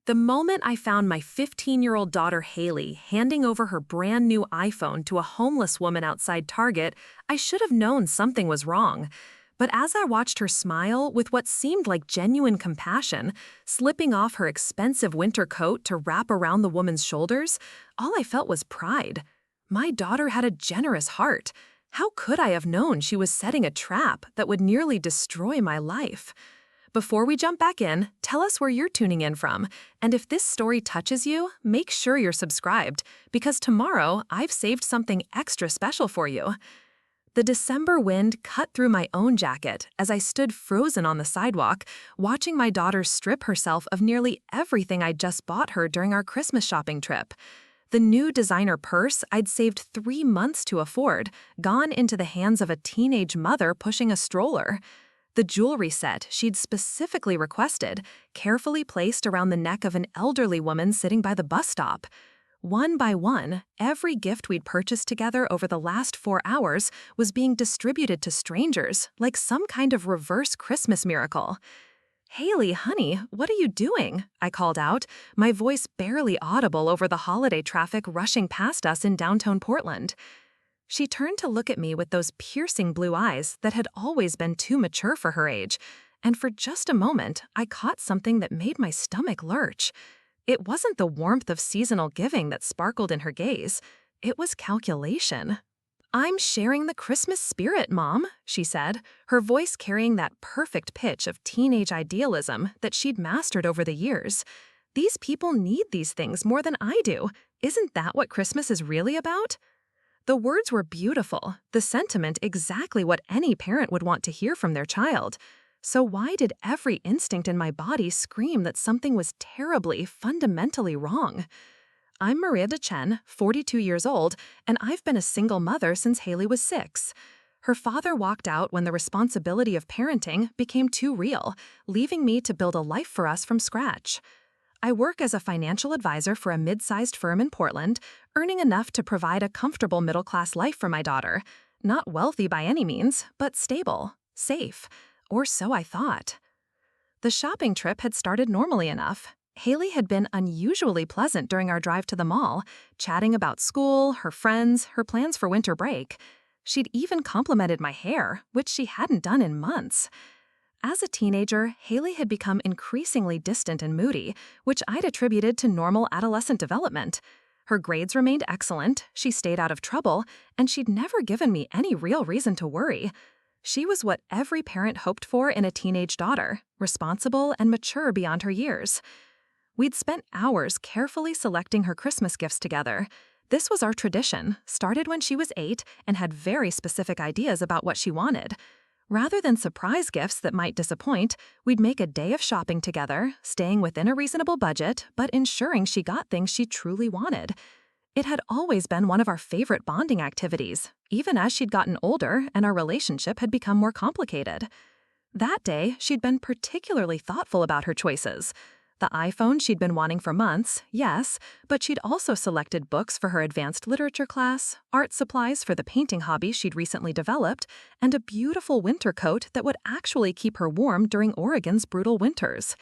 The moment I found my 15-year-old daughter Hayley handing over her brand new iPhone to a homeless woman outside Target, I should have known something was wrong. But as I watched her smile with what seemed like genuine compassion, slipping off her expensive winter coat to wrap around the woman's shoulders, all I felt was pride. My daughter had a generous heart. How could I have known she was setting a trap that would nearly destroy my life? Before we jump back in, tell us where you're tuning in from, and if this story touches you, make sure you're subscribed, because tomorrow I've saved something extra special for you. The December wind cut through my own jacket as I stood frozen on the sidewalk, watching my daughter strip herself of nearly everything I'd just bought her during our Christmas shopping trip. The new designer purse I'd saved 3 months to afford, gone into the hands of a teenage mother pushing a stroller. The jewelry set she'd specifically requested, carefully placed around the neck of an elderly woman sitting by the bus stop. One by one, every gift we'd purchased together over the last 4 hours was being distributed to strangers, like some kind of reverse Christmas miracle. "Hayley, honey, what are you doing?" I called out, my voice barely audible over the holiday traffic rushing past us in downtown Portland. She turned to look at me with those piercing blue eyes that had always been too mature for her age, and for just a moment, I caught something that made my stomach lurch. It wasn't the warmth of seasonal giving that sparkled in her gaze. It was calculation. "I'm sharing the Christmas spirit, Mom," she said, her voice carrying that perfect pitch of teenage idealism that she'd mastered over the years. "These people need these things more than I do. Isn't that what Christmas is really about?" The words were beautiful, the sentiment exactly what any parent would want to hear from their child. So why did every instinct in my body scream that something was terribly, fundamentally wrong? I'm Maria DeChen, 42 years old, and I've been a single mother since Hayley was 6. Her father walked out when the responsibility of parenting became too real, leaving me to build a life for us from scratch. I work as a financial advisor for a mid-sized firm in Portland, earning enough to provide a comfortable middle-class life for my daughter. Not wealthy by any means, but stable, safe, or so I thought. The shopping trip had started normally enough. Hayley had been unusually pleasant during our drive to the mall, chatting about school, her friends, her plans for winter break. She'd even complimented my hair, which she hadn't done in months. As a teenager, Hayley had become increasingly distant and moody, which I'd attributed to normal adolescent development. Her grades remained excellent, she stayed out of trouble, and she'd never given me any real reason to worry. She was what every parent hoped for in a teenage daughter, responsible and mature beyond her years. We'd spent hours carefully selecting her Christmas gifts together. This was our tradition, started when she was 8 and had very specific ideas about what she wanted. Rather than surprise gifts that might disappoint, we'd make a day of shopping together, staying within a reasonable budget, but ensuring she got things she truly wanted. It had always been one of our favorite bonding activities, even as she'd gotten older and our relationship had become more complicated. That day, she'd been particularly thoughtful about her choices. The iPhone she'd been wanting for months, yes, but she'd also selected books for her advanced literature class, art supplies for the painting hobby she'd recently developed, and a beautiful winter coat that would actually keep her warm during Oregon's brutal winters.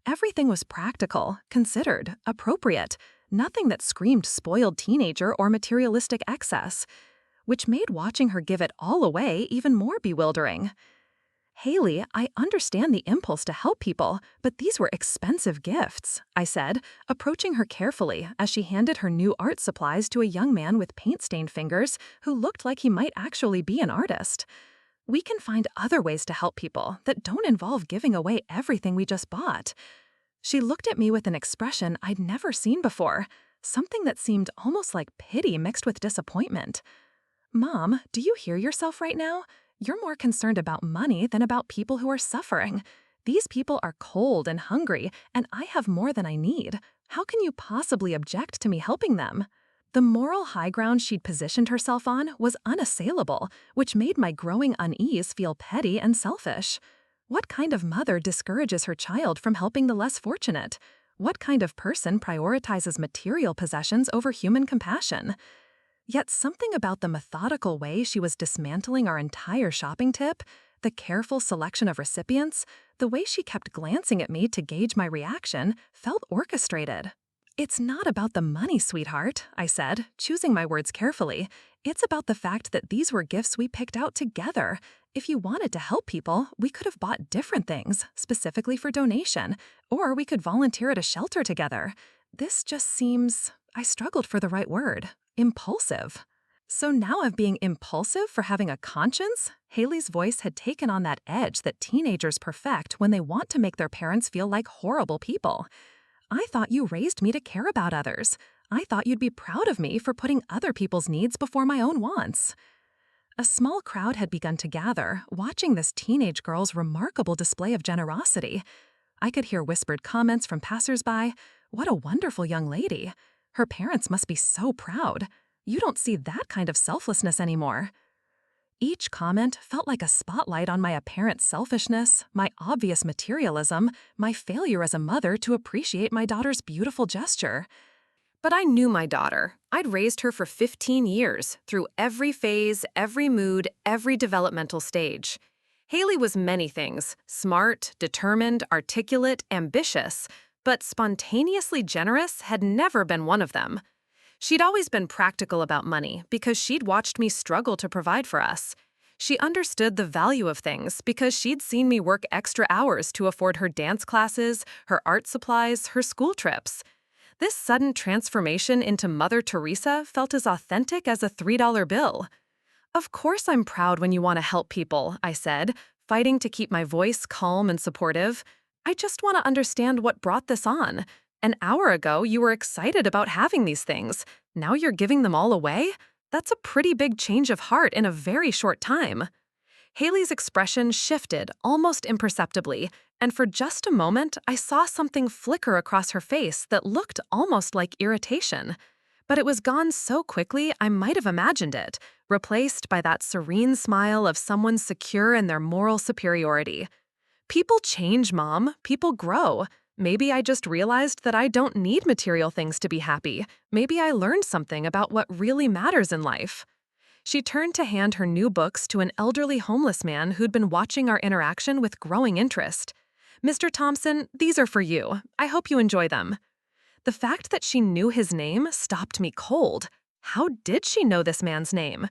Everything was practical, considered, appropriate, nothing that screamed spoiled teenager or materialistic excess, which made watching her give it all away even more bewildering. "Hayley, I understand the impulse to help people, but these were expensive gifts," I said, approaching her carefully as she handed her new art supplies to a young man with paint-stained fingers who looked like he might actually be an artist. "We can find other ways to help people that don't involve giving away everything we just bought." She looked at me with an expression I'd never seen before, something that seemed almost like pity mixed with disappointment. "Mom, do you hear yourself right now? You're more concerned about money than about people who are suffering. These people are cold and hungry, and I have more than I need. How can you possibly object to me helping them?" The moral high ground she'd positioned herself on was unassailable, which made my growing unease feel petty and selfish. What kind of mother discourages her child from helping the less fortunate? What kind of person prioritizes material possessions over human compassion? Yet something about the methodical way she was dismantling our entire shopping tip, The careful selection of recipients, the way she kept glancing at me to gauge my reaction, felt orchestrated. "It's not about the money, sweetheart," I said, choosing my words carefully. "It's about the fact that these were gifts we picked out together. If you wanted to help people, we could have bought different things, specifically for donation, or we could volunteer at a shelter together. This just seems," I struggled for the right word, "impulsive." "So now I'm being impulsive for having a conscience?" Hayley's voice had taken on that edge that teenagers perfect when they want to make their parents feel like horrible people. "I thought you raised me to care about others. I thought you'd be proud of me for putting other people's needs before my own wants." A small crowd had begun to gather, watching this teenage girl's remarkable display of generosity. I could hear whispered comments from passersby. "What a wonderful young lady. Her parents must be so proud. You don't see that kind of selflessness anymore." Each comment felt like a spotlight on my apparent selfishness, my obvious materialism, my failure as a mother to appreciate my daughter's beautiful gesture. But I knew my daughter. I'd raised her for 15 years, through every phase, every mood, every developmental stage. Hayley was many things: smart, determined, articulate, ambitious, but spontaneously generous had never been one of them. She'd always been practical about money because she'd watched me struggle to provide for us. She understood the value of things because she'd seen me work extra hours to afford her dance classes, her art supplies, her school trips. This sudden transformation into Mother Teresa felt as authentic as a $3 bill. "Of course I'm proud when you want to help people," I said, fighting to keep my voice calm and supportive. "I just want to understand what brought this on. An hour ago, you were excited about having these things. Now you're giving them all away? That's a pretty big change of heart in a very short time." Hayley's expression shifted almost imperceptibly, and for just a moment, I saw something flicker across her face that looked almost like irritation. But it was gone so quickly I might have imagined it, replaced by that serene smile of someone secure in their moral superiority. "People change, Mom. People grow. Maybe I just realized that I don't need material things to be happy. Maybe I learned something about what really matters in life." She turned to hand her new books to an elderly homeless man who'd been watching our interaction with growing interest. "Mr. Thompson, these are for you. I hope you enjoy them." The fact that she knew his name stopped me cold. How did she know this man's name?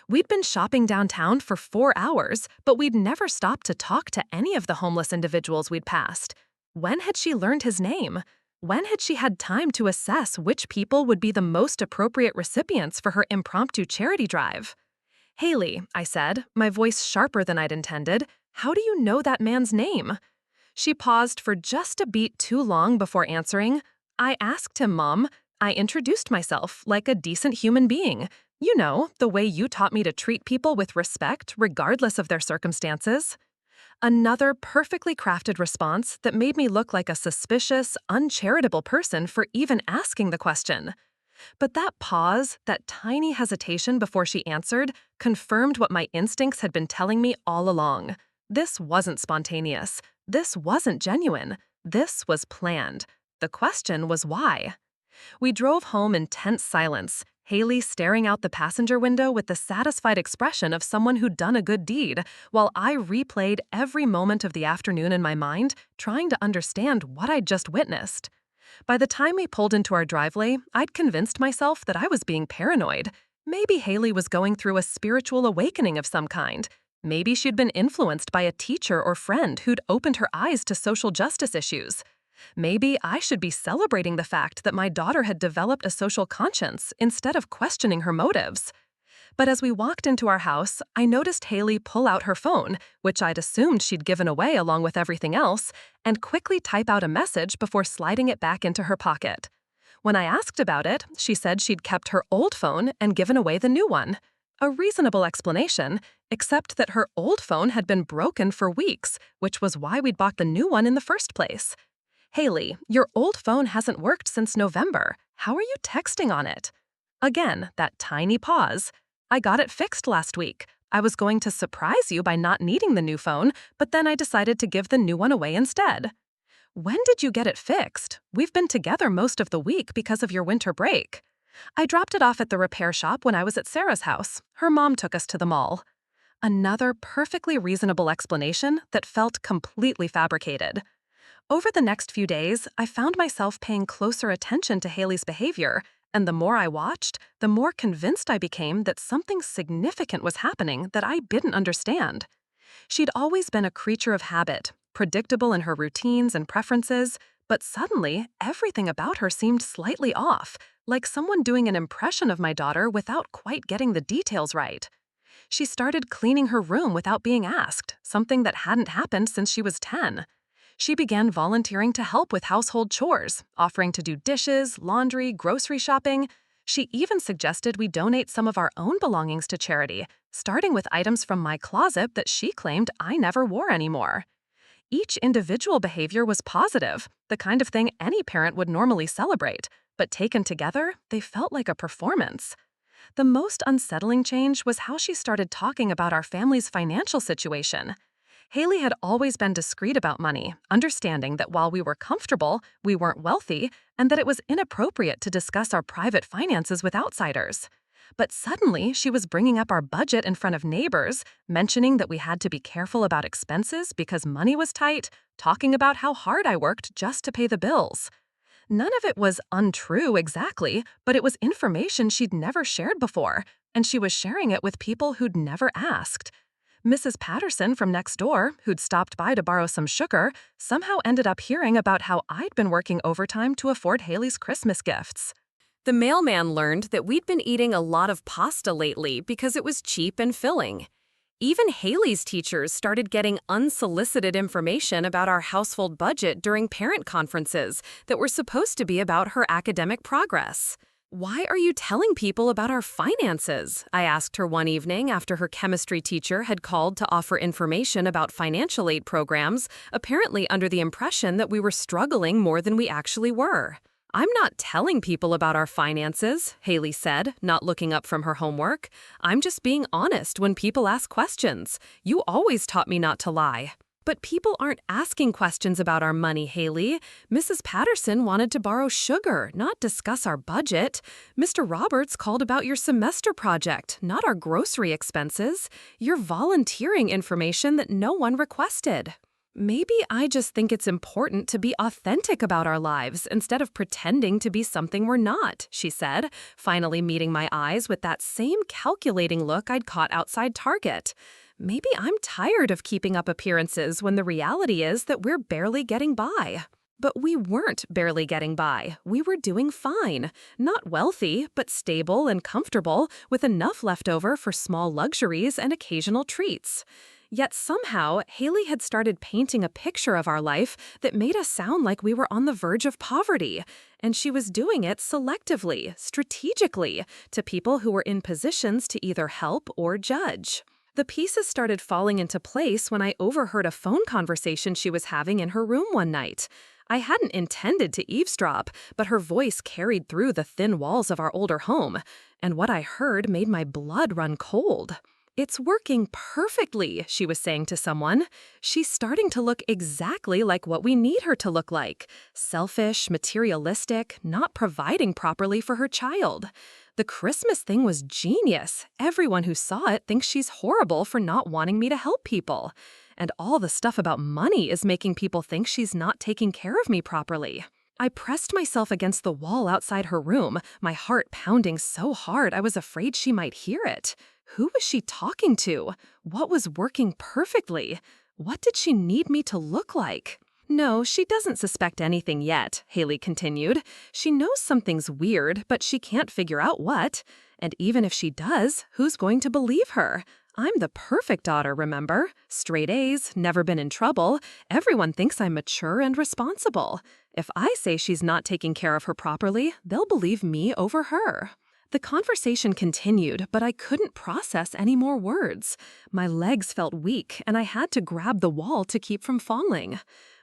We'd been shopping downtown for 4 hours, but we'd never stopped to talk to any of the homeless individuals we'd passed. When had she learned his name? When had she had time to assess which people would be the most appropriate recipients for her impromptu charity drive? "Hayley," I said, my voice sharper than I'd intended, "how do you know that man's name?" She paused for just a beat too long before answering. "I asked him, Mom. I introduced myself like a decent human being. You know, the way you taught me to treat people with respect, regardless of their circumstances." Another perfectly crafted response that made me look like a suspicious, uncharitable person for even asking the question. But that pause, that tiny hesitation before she answered, confirmed what my instincts had been telling me all along. This wasn't spontaneous. This wasn't genuine. This was planned. The question was why. We drove home in tense silence, Hayley staring out the passenger window with the satisfied expression of someone who'd done a good deed, while I replayed every moment of the afternoon in my mind, trying to understand what I'd just witnessed. By the time we pulled into our driveway, I'd convinced myself that I was being paranoid. Maybe Hayley was going through a spiritual awakening of some kind. Maybe she'd been influenced by a teacher or friend who'd opened her eyes to social justice issues. Maybe I should be celebrating the fact that my daughter had developed a social conscience instead of questioning her motives. But as we walked into our house, I noticed Hayley pull out her phone, which I'd assumed she'd given away along with everything else, and quickly type out a message before sliding it back into her pocket. When I asked about it, she said she'd kept her old phone and given away the new one. A reasonable explanation, except that her old phone had been broken for weeks, which was why we'd bought the new one in the first place. "Hayley, your old phone hasn't worked since November. How are you texting on it?" Again, that tiny pause. "I got it fixed last week. I was going to surprise you by not needing the new phone, but then I decided to give the new one away instead." "When did you get it fixed? We've been together most of the week because of your winter break." "I dropped it off at the repair shop when I was at Sarah's house. Her mom took us to the mall." Another perfectly reasonable explanation that felt completely fabricated. Over the next few days, I found myself paying closer attention to Hayley's behavior, and the more I watched, the more convinced I became that something significant was happening that I didn't understand. She'd always been a creature of habit, predictable in her routines and preferences, but suddenly, everything about her seemed slightly off, like someone doing an impression of my daughter without quite getting the details right. She started cleaning her room without being asked, something that hadn't happened since she was 10. She began volunteering to help with household chores, offering to do dishes, laundry, grocery shopping. She even suggested we donate some of our own belongings to charity, starting with items from my closet that she claimed I never wore anymore. Each individual behavior was positive, the kind of thing any parent would normally celebrate, but taken together, they felt like a performance. The most unsettling change was how she started talking about our family's financial situation. Hayley had always been discreet about money, understanding that while we were comfortable, we weren't wealthy, and that it was inappropriate to discuss our private finances with outsiders. But suddenly, she was bringing up our budget in front of neighbors, mentioning that we had to be careful about expenses because money was tight, talking about how hard I worked just to pay the bills. None of it was untrue exactly, but it was information she'd never shared before, and she was sharing it with people who'd never asked. Mrs. Patterson from next door, who'd stopped by to borrow some sugar, somehow ended up hearing about how I'd been working overtime to afford Hayley's Christmas gifts. The mailman learned that we'd been eating a lot of pasta lately because it was cheap and filling. Even Hayley's teachers started getting unsolicited information about our household budget during parent conferences that were supposed to be about her academic progress. "Why are you telling people about our finances?" I asked her one evening after her chemistry teacher had called to offer information about financial aid programs, apparently under the impression that we were struggling more than we actually were. "I'm not telling people about our finances," Hayley said, not looking up from her homework. "I'm just being honest when people ask questions. You always taught me not to lie." "But people aren't asking questions about our money, Hayley. Mrs. Patterson wanted to borrow sugar, not discuss our budget. Mr. Roberts called about your semester project, not our grocery expenses. You're volunteering information that no one requested." "Maybe I just think it's important to be authentic about our lives instead of pretending to be something we're not," she said, finally meeting my eyes with that same calculating look I'd caught outside Target. "Maybe I'm tired of keeping up appearances when the reality is that we're barely getting by." But we weren't barely getting by. We were doing fine. Not wealthy, but stable and comfortable, with enough left over for small luxuries and occasional treats. Yet somehow, Hayley had started painting a picture of our life that made us sound like we were on the verge of poverty. And she was doing it selectively, strategically, to people who were in positions to either help or judge. The pieces started falling into place when I overheard a phone conversation she was having in her room one night. I hadn't intended to eavesdrop, but her voice carried through the thin walls of our older home, and what I heard made my blood run cold. "It's working perfectly," she was saying to someone. "She's starting to look exactly like what we need her to look like. Selfish, materialistic, not providing properly for her child. The Christmas thing was genius. Everyone who saw it thinks she's horrible for not wanting me to help people. And all the stuff about money is making people think she's not taking care of me properly." I pressed myself against the wall outside her room, my heart pounding so hard I was afraid she might hear it. Who was she talking to? What was working perfectly? What did she need me to look like? "No, she doesn't suspect anything yet," Hayley continued. "She knows something's weird, but she can't figure out what. And even if she does, who's going to believe her? I'm the perfect daughter, remember? Straight A's, never been in trouble. Everyone thinks I'm mature and responsible. If I say she's not taking care of her properly, they'll believe me over her." The conversation continued, but I couldn't process any more words. My legs felt weak, and I had to grab the wall to keep from falling.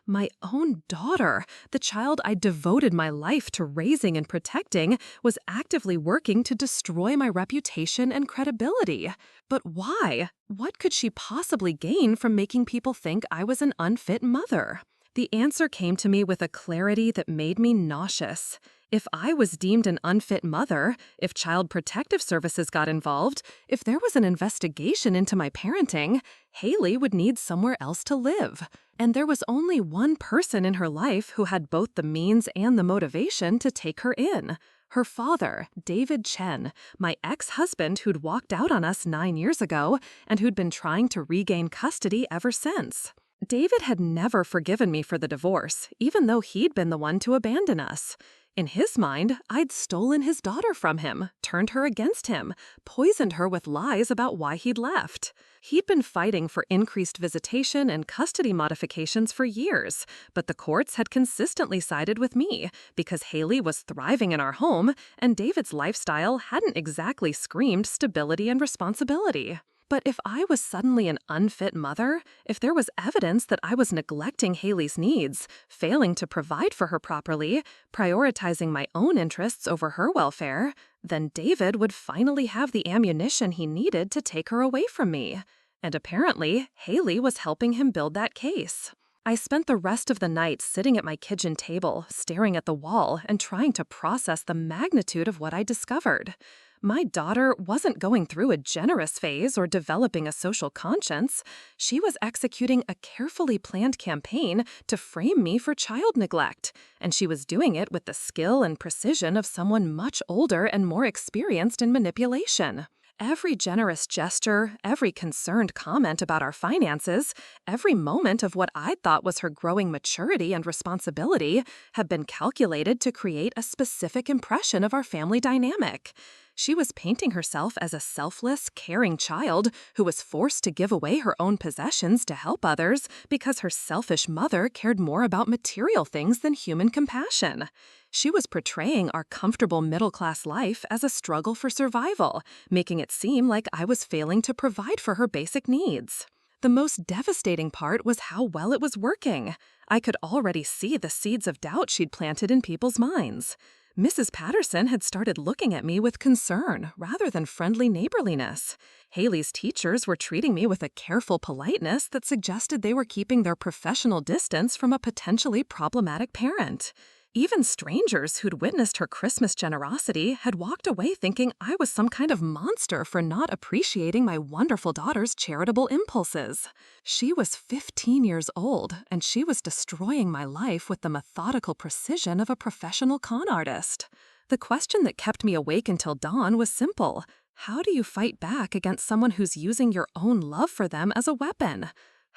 My own daughter, the child I devoted my life to raising and protecting, was actively working to destroy my reputation and credibility. But why? What could she possibly gain from making people think I was an unfit mother? The answer came to me with a clarity that made me nauseous. If I was deemed an unfit mother, if Child Protective Services got involved, if there was an investigation into my parenting, Hayley would need somewhere else to live. And there was only one person in her life who had both the means and the motivation to take her in. Her father, David Chen, my ex-husband who'd walked out on us 9 years ago and who'd been trying to regain custody ever since. David had never forgiven me for the divorce, even though he'd been the one to abandon us. In his mind, I'd stolen his daughter from him, turned her against him, poisoned her with lies about why he'd left. He'd been fighting for increased visitation and custody modifications for years, but the courts had consistently sided with me because Hayley was thriving in our home and David's lifestyle hadn't exactly screamed stability and responsibility. But if I was suddenly an unfit mother, if there was evidence that I was neglecting Hayley's needs, failing to provide for her properly, prioritizing my own interests over her welfare, then David would finally have the ammunition he needed to take her away from me. And apparently, Hayley was helping him build that case. I spent the rest of the night sitting at my kitchen table, staring at the wall and trying to process the magnitude of what I discovered. My daughter wasn't going through a generous phase or developing a social conscience. She was executing a carefully planned campaign to frame me for child neglect, and she was doing it with the skill and precision of someone much older and more experienced in manipulation. Every generous gesture, every concerned comment about our finances, every moment of what I thought was her growing maturity and responsibility had been calculated to create a specific impression of our family dynamic. She was painting herself as a selfless, caring child who was forced to give away her own possessions to help others because her selfish mother cared more about material things than human compassion. She was portraying our comfortable middle-class life as a struggle for survival, making it seem like I was failing to provide for her basic needs. The most devastating part was how well it was working. I could already see the seeds of doubt she'd planted in people's minds. Mrs. Patterson had started looking at me with concern rather than friendly neighborliness. Hayley's teachers were treating me with a careful politeness that suggested they were keeping their professional distance from a potentially problematic parent. Even strangers who'd witnessed her Christmas generosity had walked away thinking I was some kind of monster for not appreciating my wonderful daughter's charitable impulses. She was 15 years old, and she was destroying my life with the methodical precision of a professional con artist. The question that kept me awake until dawn was simple. How do you fight back against someone who's using your own love for them as a weapon?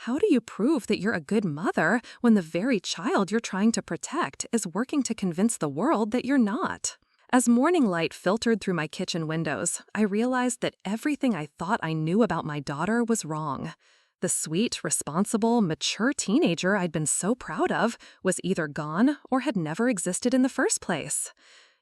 How do you prove that you're a good mother when the very child you're trying to protect is working to convince the world that you're not? As morning light filtered through my kitchen windows, I realized that everything I thought I knew about my daughter was wrong. The sweet, responsible, mature teenager I'd been so proud of was either gone or had never existed in the first place.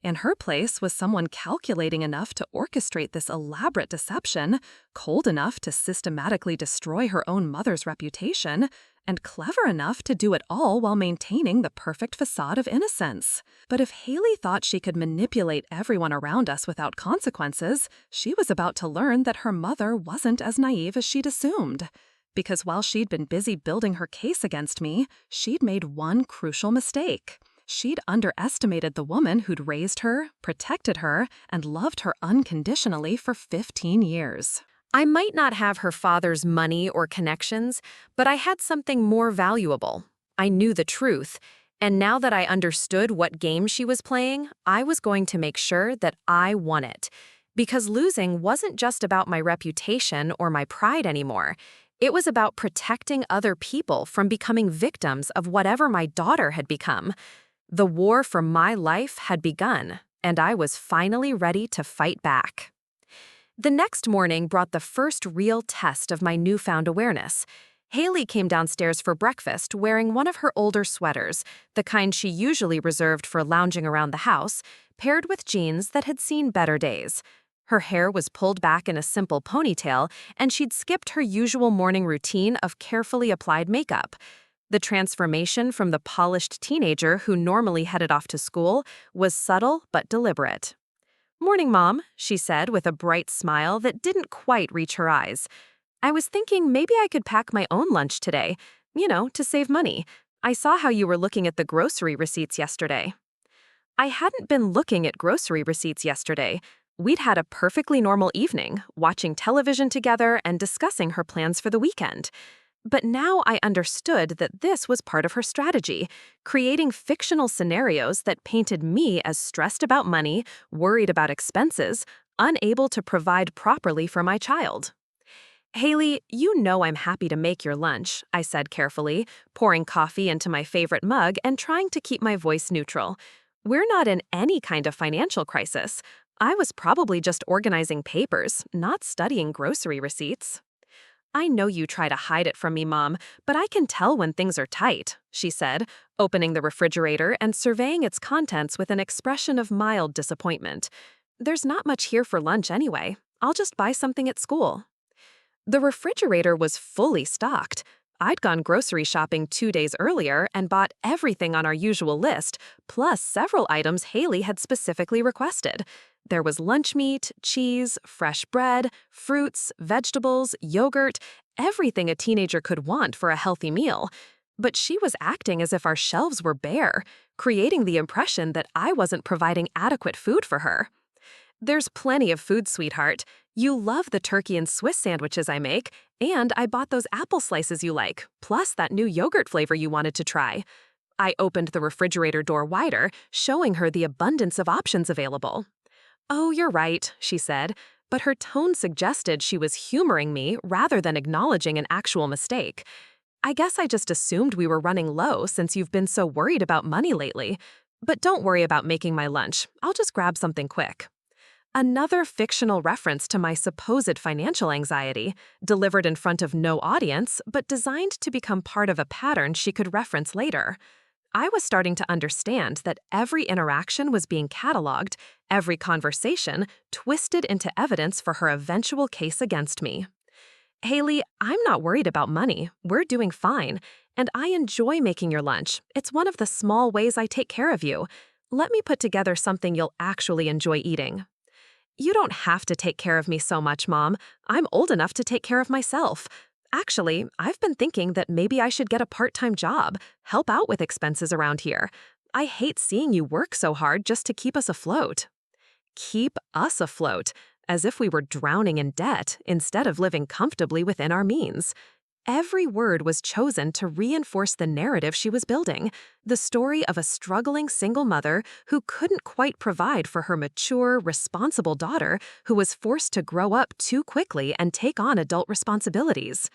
In her place was someone calculating enough to orchestrate this elaborate deception, cold enough to systematically destroy her own mother's reputation, and clever enough to do it all while maintaining the perfect facade of innocence. But if Hayley thought she could manipulate everyone around us without consequences, she was about to learn that her mother wasn't as naive as she'd assumed. Because while she'd been busy building her case against me, she'd made one crucial mistake. She'd underestimated the woman who'd raised her, protected her, and loved her unconditionally for 15 years. I might not have her father's money or connections, but I had something more valuable. I knew the truth, and now that I understood what game she was playing, I was going to make sure that I won it. Because losing wasn't just about my reputation or my pride anymore. It was about protecting other people from becoming victims of whatever my daughter had become. The war for my life had begun, and I was finally ready to fight back. The next morning brought the first real test of my newfound awareness. Hayley came downstairs for breakfast wearing one of her older sweaters, the kind she usually reserved for lounging around the house, paired with jeans that had seen better days. Her hair was pulled back in a simple ponytail, and she'd skipped her usual morning routine of carefully applied makeup. The transformation from the polished teenager who normally headed off to school was subtle but deliberate. "Morning, Mom," she said with a bright smile that didn't quite reach her eyes. "I was thinking maybe I could pack my own lunch today, to save money. I saw how you were looking at the grocery receipts yesterday." I hadn't been looking at grocery receipts yesterday. We'd had a perfectly normal evening, watching television together and discussing her plans for the weekend. But now I understood that this was part of her strategy, creating fictional scenarios that painted me as stressed about money, worried about expenses, unable to provide properly for my child. Haley, you know I'm happy to make your lunch, I said carefully, pouring coffee into my favorite mug and trying to keep my voice neutral. We're not in any kind of financial crisis. I was probably just organizing papers, not studying grocery receipts. I know you try to hide it from me, Mom, but I can tell when things are tight, she said, opening the refrigerator and surveying its contents with an expression of mild disappointment. There's not much here for lunch anyway. I'll just buy something at school. The refrigerator was fully stocked. I'd gone grocery shopping 2 days earlier and bought everything on our usual list, plus several items Haley had specifically requested. There was lunch meat, cheese, fresh bread, fruits, vegetables, yogurt, everything a teenager could want for a healthy meal. But she was acting as if our shelves were bare, creating the impression that I wasn't providing adequate food for her. There's plenty of food, sweetheart. You love the turkey and Swiss sandwiches I make, and I bought those apple slices you like, plus that new yogurt flavor you wanted to try. I opened the refrigerator door wider, showing her the abundance of options available. Oh, you're right, she said, but her tone suggested she was humoring me rather than acknowledging an actual mistake. I guess I just assumed we were running low since you've been so worried about money lately. But don't worry about making my lunch. I'll just grab something quick. Another fictional reference to my supposed financial anxiety, delivered in front of no audience, but designed to become part of a pattern she could reference later. I was starting to understand that every interaction was being cataloged, every conversation twisted into evidence for her eventual case against me. Haley, I'm not worried about money. We're doing fine. And I enjoy making your lunch. It's one of the small ways I take care of you. Let me put together something you'll actually enjoy eating. You don't have to take care of me so much, Mom. I'm old enough to take care of myself. Actually, I've been thinking that maybe I should get a part-time job, help out with expenses around here. I hate seeing you work so hard just to keep us afloat. Keep us afloat, as if we were drowning in debt instead of living comfortably within our means. Every word was chosen to reinforce the narrative she was building, the story of a struggling single mother who couldn't quite provide for her mature, responsible daughter who was forced to grow up too quickly and take on adult responsibilities.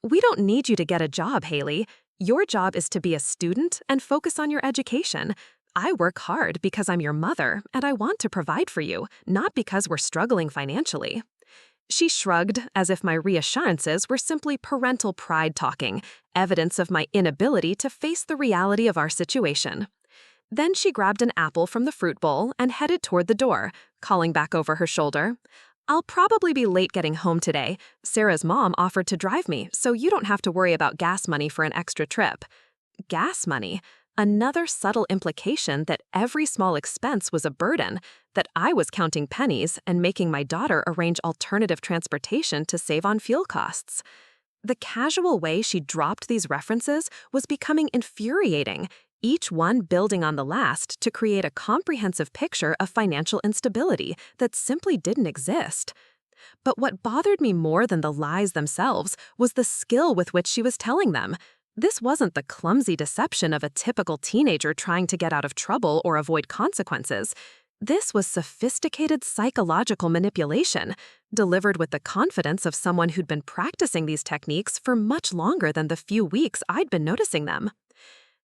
We don't need you to get a job, Haley. Your job is to be a student and focus on your education. I work hard because I'm your mother and I want to provide for you, not because we're struggling financially. She shrugged, as if my reassurances were simply parental pride talking, evidence of my inability to face the reality of our situation. Then she grabbed an apple from the fruit bowl and headed toward the door, calling back over her shoulder, "I'll probably be late getting home today. Sarah's mom offered to drive me, so you don't have to worry about gas money for an extra trip." Gas money? Another subtle implication that every small expense was a burden, that I was counting pennies and making my daughter arrange alternative transportation to save on fuel costs. The casual way she dropped these references was becoming infuriating, each one building on the last to create a comprehensive picture of financial instability that simply didn't exist. But what bothered me more than the lies themselves was the skill with which she was telling them. This wasn't the clumsy deception of a typical teenager trying to get out of trouble or avoid consequences. This was sophisticated psychological manipulation, delivered with the confidence of someone who'd been practicing these techniques for much longer than the few weeks I'd been noticing them.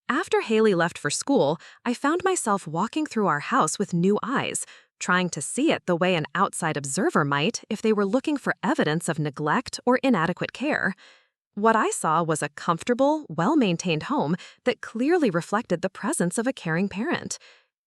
After Haley left for school, I found myself walking through our house with new eyes, trying to see it the way an outside observer might if they were looking for evidence of neglect or inadequate care. What I saw was a comfortable, well-maintained home that clearly reflected the presence of a caring parent.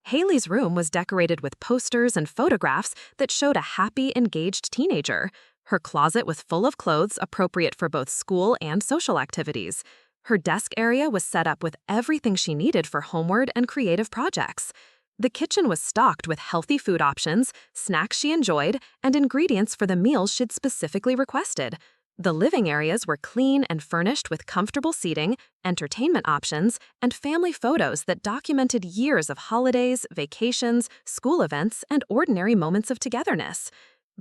Haley's room was decorated with posters and photographs that showed a happy, engaged teenager. Her closet was full of clothes appropriate for both school and social activities. Her desk area was set up with everything she needed for homeward and creative projects. The kitchen was stocked with healthy food options, snacks she enjoyed, and ingredients for the meals she'd specifically requested. The living areas were clean and furnished with comfortable seating, entertainment options, and family photos that documented years of holidays, vacations, school events, and ordinary moments of togetherness.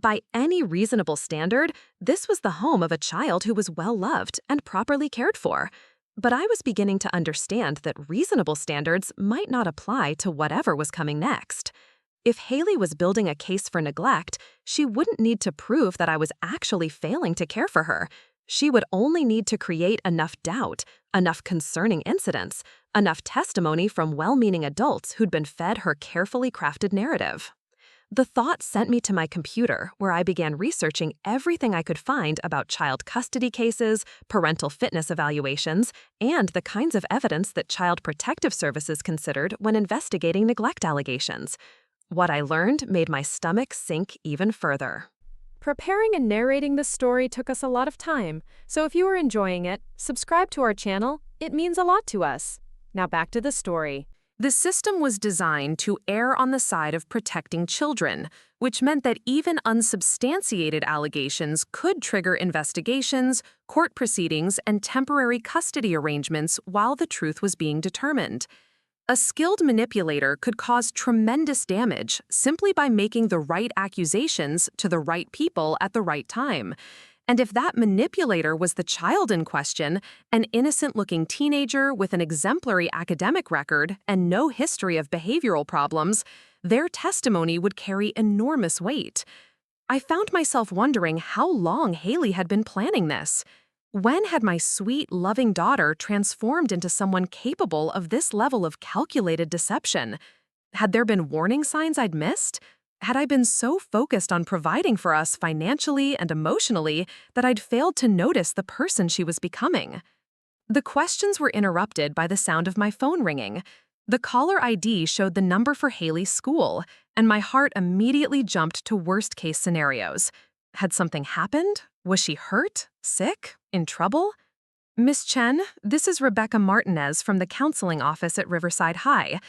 By any reasonable standard, this was the home of a child who was well-loved and properly cared for. But I was beginning to understand that reasonable standards might not apply to whatever was coming next. If Hayley was building a case for neglect, she wouldn't need to prove that I was actually failing to care for her. She would only need to create enough doubt, enough concerning incidents, enough testimony from well-meaning adults who'd been fed her carefully crafted narrative. The thought sent me to my computer, where I began researching everything I could find about child custody cases, parental fitness evaluations, and the kinds of evidence that Child Protective Services considered when investigating neglect allegations. What I learned made my stomach sink even further. Preparing and narrating this story took us a lot of time, so if you are enjoying it, subscribe to our channel. It means a lot to us. Now back to the story. The system was designed to err on the side of protecting children, which meant that even unsubstantiated allegations could trigger investigations, court proceedings, and temporary custody arrangements while the truth was being determined. A skilled manipulator could cause tremendous damage simply by making the right accusations to the right people at the right time. And if that manipulator was the child in question, an innocent-looking teenager with an exemplary academic record and no history of behavioral problems, their testimony would carry enormous weight. I found myself wondering how long Hayley had been planning this. When had my sweet, loving daughter transformed into someone capable of this level of calculated deception? Had there been warning signs I'd missed? Had I been so focused on providing for us financially and emotionally that I'd failed to notice the person she was becoming? The questions were interrupted by the sound of my phone ringing. The caller ID showed the number for Hayley's school, and my heart immediately jumped to worst-case scenarios. Had something happened? Was she hurt? Sick? In trouble? Miss Chen, this is Rebecca Martinez from the counseling office at Riverside High.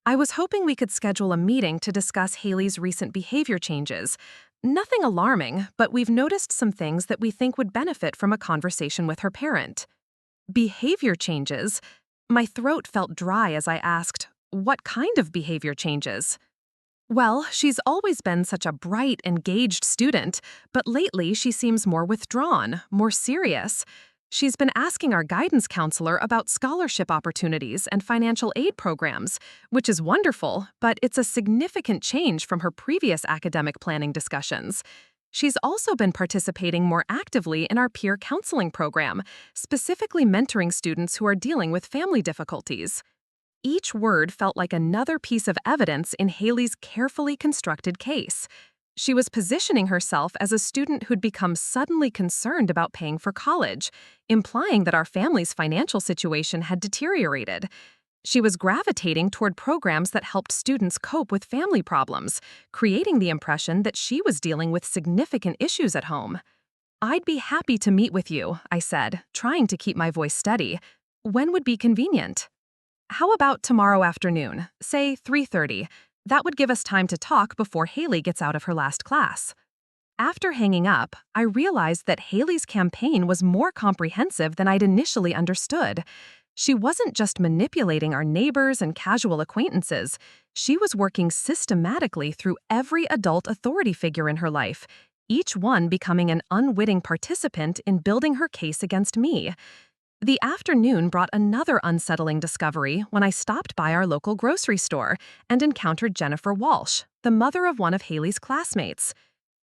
I was hoping we could schedule a meeting to discuss Hayley's recent behavior changes. Nothing alarming, but we've noticed some things that we think would benefit from a conversation with her parent. Behavior changes? My throat felt dry as I asked, what kind of behavior changes? Well, she's always been such a bright, engaged student, but lately she seems more withdrawn, more serious. She's been asking our guidance counselor about scholarship opportunities and financial aid programs, which is wonderful, but it's a significant change from her previous academic planning discussions. She's also been participating more actively in our peer counseling program, specifically mentoring students who are dealing with family difficulties. Each word felt like another piece of evidence in Hayley's carefully constructed case. She was positioning herself as a student who'd become suddenly concerned about paying for college, implying that our family's financial situation had deteriorated. She was gravitating toward programs that helped students cope with family problems, creating the impression that she was dealing with significant issues at home. "I'd be happy to meet with you," I said, trying to keep my voice steady. "When would be convenient?" "How about tomorrow afternoon, say 3:30? That would give us time to talk before Hayley gets out of her last class." After hanging up, I realized that Hayley's campaign was more comprehensive than I'd initially understood. She wasn't just manipulating our neighbors and casual acquaintances. She was working systematically through every adult authority figure in her life, each one becoming an unwitting participant in building her case against me. The afternoon brought another unsettling discovery when I stopped by our local grocery store and encountered Jennifer Walsh, the mother of one of Hayley's classmates.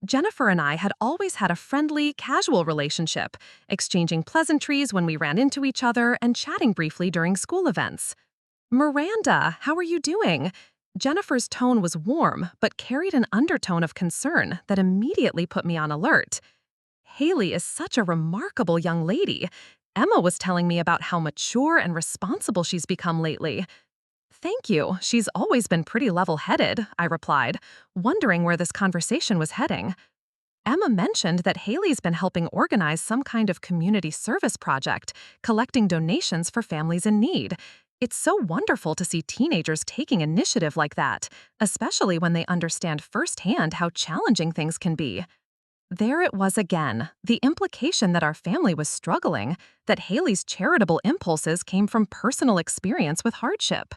Jennifer and I had always had a friendly, casual relationship, exchanging pleasantries when we ran into each other and chatting briefly during school events. "Miranda, how are you doing?" Jennifer's tone was warm, but carried an undertone of concern that immediately put me on alert. "Hayley is such a remarkable young lady. Emma was telling me about how mature and responsible she's become lately." "Thank you. She's always been pretty level-headed," I replied, wondering where this conversation was heading. Emma mentioned that Hayley's been helping organize some kind of community service project, collecting donations for families in need. It's so wonderful to see teenagers taking initiative like that, especially when they understand firsthand how challenging things can be. There it was again, the implication that our family was struggling, that Haley's charitable impulses came from personal experience with hardship.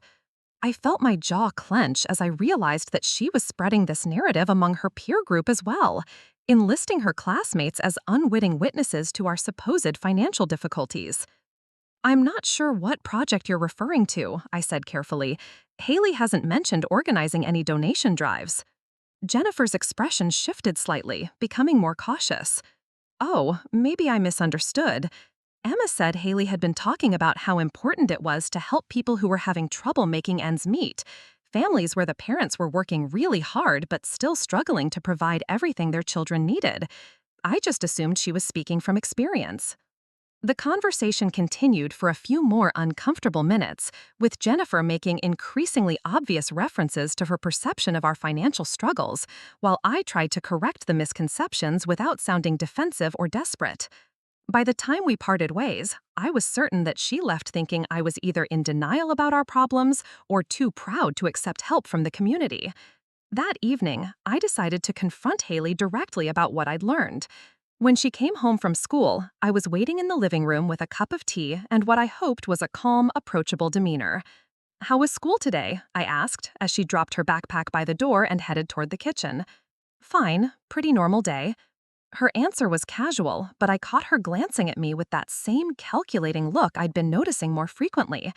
I felt my jaw clench as I realized that she was spreading this narrative among her peer group as well, enlisting her classmates as unwitting witnesses to our supposed financial difficulties. I'm not sure what project you're referring to, I said carefully. Haley hasn't mentioned organizing any donation drives. Jennifer's expression shifted slightly, becoming more cautious. Oh, maybe I misunderstood. Emma said Haley had been talking about how important it was to help people who were having trouble making ends meet, families where the parents were working really hard but still struggling to provide everything their children needed. I just assumed she was speaking from experience. The conversation continued for a few more uncomfortable minutes, with Jennifer making increasingly obvious references to her perception of our financial struggles, while I tried to correct the misconceptions without sounding defensive or desperate. By the time we parted ways, I was certain that she left thinking I was either in denial about our problems or too proud to accept help from the community. That evening, I decided to confront Haley directly about what I'd learned. When she came home from school, I was waiting in the living room with a cup of tea and what I hoped was a calm, approachable demeanor. "How was school today?" I asked, as she dropped her backpack by the door and headed toward the kitchen. "Fine, pretty normal day." Her answer was casual, but I caught her glancing at me with that same calculating look I'd been noticing more frequently.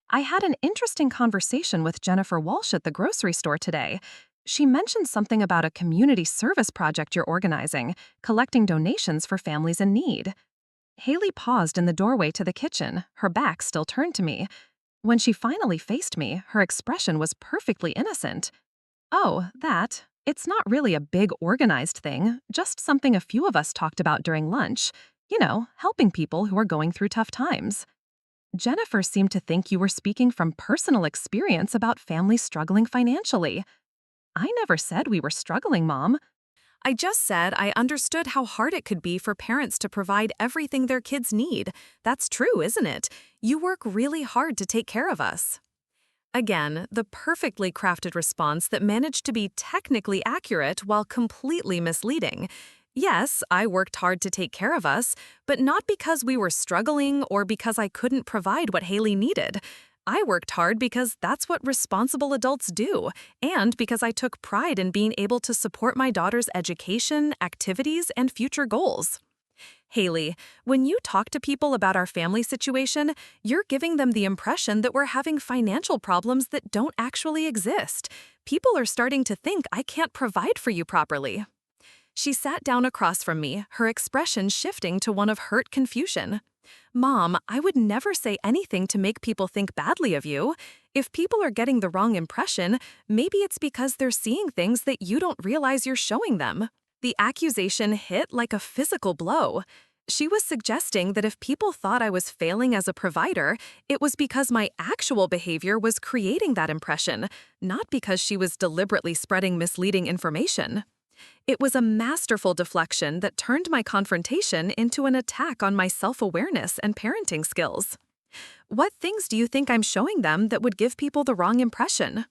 "I had an interesting conversation with Jennifer Walsh at the grocery store today. She mentioned something about a community service project you're organizing, collecting donations for families in need." Haley paused in the doorway to the kitchen, her back still turned to me. When she finally faced me, her expression was perfectly innocent. "Oh, that. It's not really a big organized thing, just something a few of us talked about during lunch. You know, helping people who are going through tough times." Jennifer seemed to think you were speaking from personal experience about families struggling financially. "I never said we were struggling, Mom." "I just said I understood how hard it could be for parents to provide everything their kids need. That's true, isn't it? You work really hard to take care of us." Again, the perfectly crafted response that managed to be technically accurate while completely misleading. Yes, I worked hard to take care of us, but not because we were struggling or because I couldn't provide what Haley needed. I worked hard because that's what responsible adults do, and because I took pride in being able to support my daughter's education, activities, and future goals. Haley, when you talk to people about our family situation, you're giving them the impression that we're having financial problems that don't actually exist. People are starting to think I can't provide for you properly. She sat down across from me, her expression shifting to one of hurt confusion. "Mom, I would never say anything to make people think badly of you. If people are getting the wrong impression, maybe it's because they're seeing things that you don't realize you're showing them." The accusation hit like a physical blow. She was suggesting that if people thought I was failing as a provider, it was because my actual behavior was creating that impression, not because she was deliberately spreading misleading information. It was a masterful deflection that turned my confrontation into an attack on my self-awareness and parenting skills. "What things do you think I'm showing them that would give people the wrong impression?"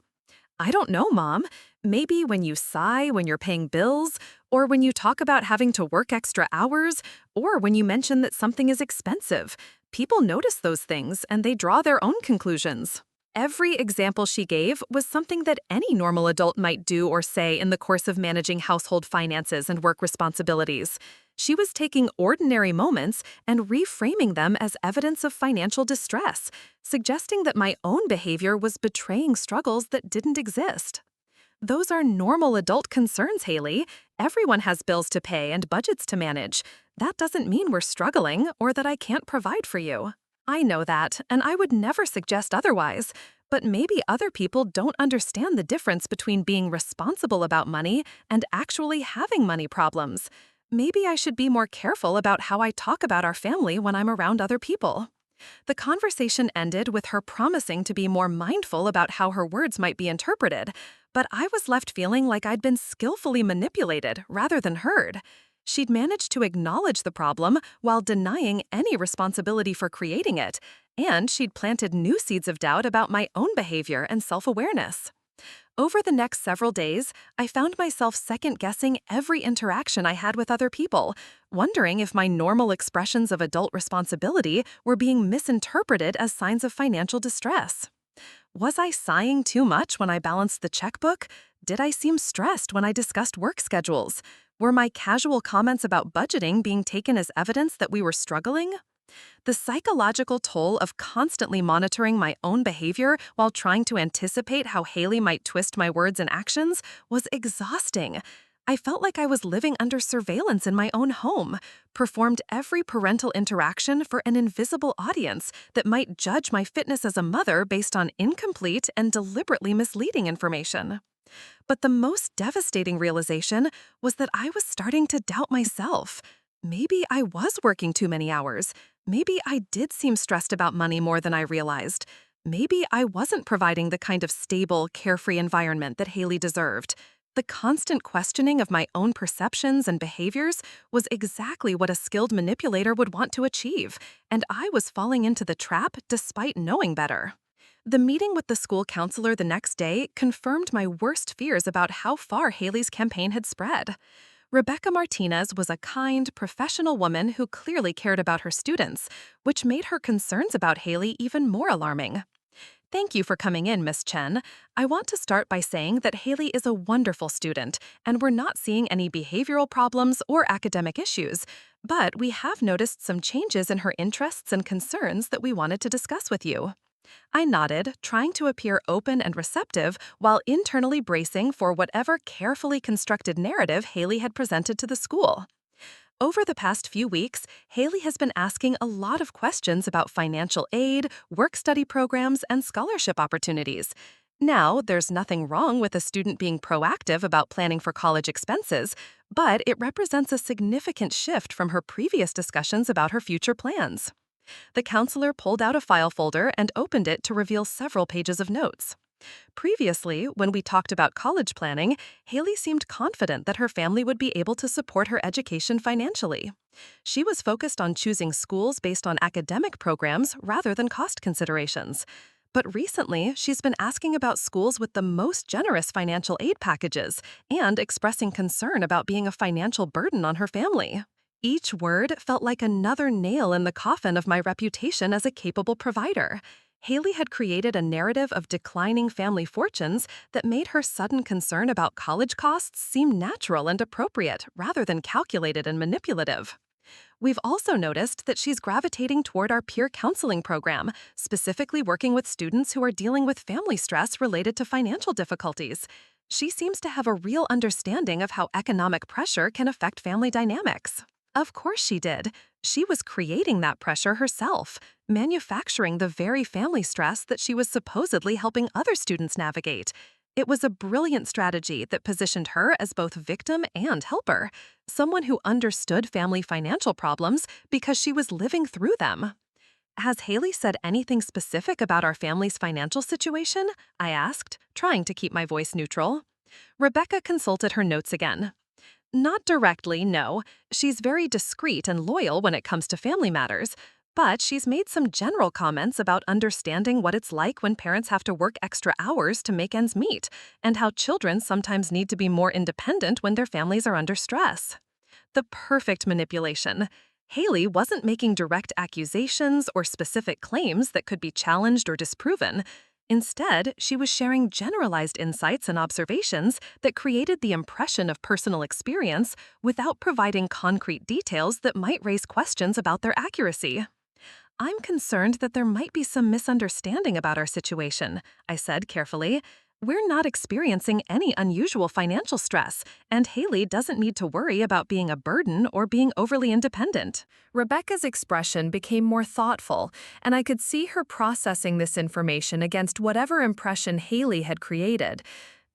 "I don't know, Mom. Maybe when you sigh when you're paying bills, or when you talk about having to work extra hours, or when you mention that something is expensive. People notice those things and they draw their own conclusions." Every example she gave was something that any normal adult might do or say in the course of managing household finances and work responsibilities. She was taking ordinary moments and reframing them as evidence of financial distress, suggesting that my own behavior was betraying struggles that didn't exist. "Those are normal adult concerns, Haley. Everyone has bills to pay and budgets to manage. That doesn't mean we're struggling or that I can't provide for you. I know that, and I would never suggest otherwise. But maybe other people don't understand the difference between being responsible about money and actually having money problems. Maybe I should be more careful about how I talk about our family when I'm around other people." The conversation ended with her promising to be more mindful about how her words might be interpreted, but I was left feeling like I'd been skillfully manipulated rather than heard. She'd managed to acknowledge the problem while denying any responsibility for creating it, and she'd planted new seeds of doubt about my own behavior and self-awareness. Over the next several days, I found myself second-guessing every interaction I had with other people, wondering if my normal expressions of adult responsibility were being misinterpreted as signs of financial distress. Was I sighing too much when I balanced the checkbook? Did I seem stressed when I discussed work schedules? Were my casual comments about budgeting being taken as evidence that we were struggling? The psychological toll of constantly monitoring my own behavior while trying to anticipate how Hayley might twist my words and actions was exhausting. I felt like I was living under surveillance in my own home, performed every parental interaction for an invisible audience that might judge my fitness as a mother based on incomplete and deliberately misleading information. But the most devastating realization was that I was starting to doubt myself. Maybe I was working too many hours. Maybe I did seem stressed about money more than I realized. Maybe I wasn't providing the kind of stable, carefree environment that Hayley deserved. The constant questioning of my own perceptions and behaviors was exactly what a skilled manipulator would want to achieve, and I was falling into the trap despite knowing better. The meeting with the school counselor the next day confirmed my worst fears about how far Hayley's campaign had spread. Rebecca Martinez was a kind, professional woman who clearly cared about her students, which made her concerns about Hayley even more alarming. "Thank you for coming in, Miss Chen. I want to start by saying that Hayley is a wonderful student, and we're not seeing any behavioral problems or academic issues, but we have noticed some changes in her interests and concerns that we wanted to discuss with you." I nodded, trying to appear open and receptive while internally bracing for whatever carefully constructed narrative Hayley had presented to the school. Over the past few weeks, Hayley has been asking a lot of questions about financial aid, work-study programs, and scholarship opportunities. Now, there's nothing wrong with a student being proactive about planning for college expenses, but it represents a significant shift from her previous discussions about her future plans. The counselor pulled out a file folder and opened it to reveal several pages of notes. Previously, when we talked about college planning, Hayley seemed confident that her family would be able to support her education financially. She was focused on choosing schools based on academic programs rather than cost considerations. But recently, she's been asking about schools with the most generous financial aid packages and expressing concern about being a financial burden on her family. Each word felt like another nail in the coffin of my reputation as a capable provider. Hayley had created a narrative of declining family fortunes that made her sudden concern about college costs seem natural and appropriate rather than calculated and manipulative. We've also noticed that she's gravitating toward our peer counseling program, specifically working with students who are dealing with family stress related to financial difficulties. She seems to have a real understanding of how economic pressure can affect family dynamics. Of course she did. She was creating that pressure herself, manufacturing the very family stress that she was supposedly helping other students navigate. It was a brilliant strategy that positioned her as both victim and helper, someone who understood family financial problems because she was living through them. "Has Hayley said anything specific about our family's financial situation?" I asked, trying to keep my voice neutral. Rebecca consulted her notes again. "Not directly, no. She's very discreet and loyal when it comes to family matters, but she's made some general comments about understanding what it's like when parents have to work extra hours to make ends meet, and how children sometimes need to be more independent when their families are under stress." The perfect manipulation. Hayley wasn't making direct accusations or specific claims that could be challenged or disproven. Instead, she was sharing generalized insights and observations that created the impression of personal experience without providing concrete details that might raise questions about their accuracy. "I'm concerned that there might be some misunderstanding about our situation," I said carefully. "We're not experiencing any unusual financial stress, and Hayley doesn't need to worry about being a burden or being overly independent." Rebecca's expression became more thoughtful, and I could see her processing this information against whatever impression Hayley had created.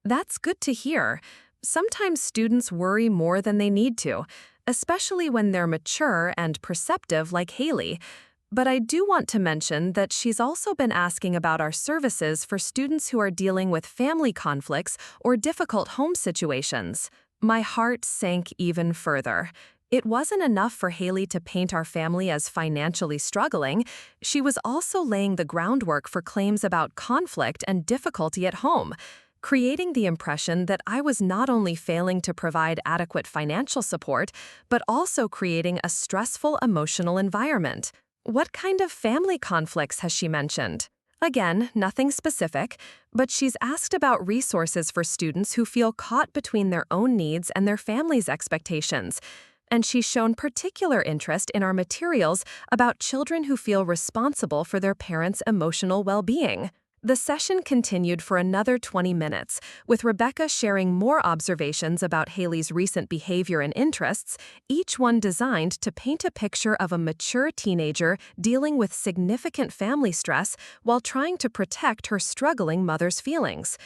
That's good to hear. Sometimes students worry more than they need to, especially when they're mature and perceptive like Hayley. But I do want to mention that she's also been asking about our services for students who are dealing with family conflicts or difficult home situations. My heart sank even further. It wasn't enough for Hayley to paint our family as financially struggling. She was also laying the groundwork for claims about conflict and difficulty at home. creating the impression that I was not only failing to provide adequate financial support, but also creating a stressful emotional environment. What kind of family conflicts has she mentioned? Again, nothing specific, but she's asked about resources for students who feel caught between their own needs and their family's expectations. And she's shown particular interest in our materials about children who feel responsible for their parents' emotional well-being. The session continued for another 20 minutes, with Rebecca sharing more observations about Hayley's recent behavior and interests, each one designed to paint a picture of a mature teenager dealing with significant family stress while trying to protect her struggling mother's feelings.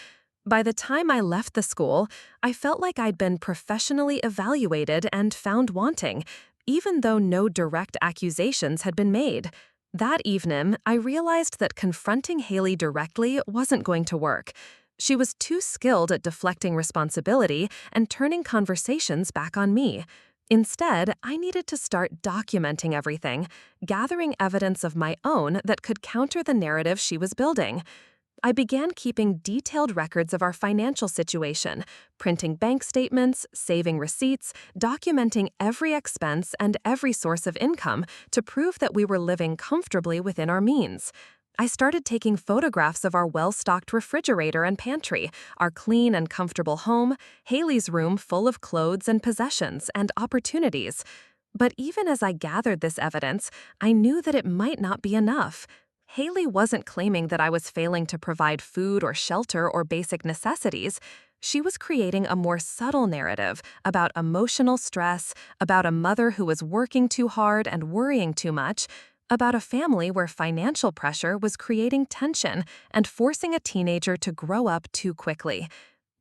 By the time I left the school, I felt like I'd been professionally evaluated and found wanting, even though no direct accusations had been made. That evening, I realized that confronting Hayley directly wasn't going to work. She was too skilled at deflecting responsibility and turning conversations back on me. Instead, I needed to start documenting everything, gathering evidence of my own that could counter the narrative she was building. I began keeping detailed records of our financial situation, printing bank statements, saving receipts, documenting every expense and every source of income to prove that we were living comfortably within our means. I started taking photographs of our well-stocked refrigerator and pantry, our clean and comfortable home, Hayley's room full of clothes and possessions and opportunities. But even as I gathered this evidence, I knew that it might not be enough. Hayley wasn't claiming that I was failing to provide food or shelter or basic necessities. She was creating a more subtle narrative about emotional stress, about a mother who was working too hard and worrying too much, about a family where financial pressure was creating tension and forcing a teenager to grow up too quickly.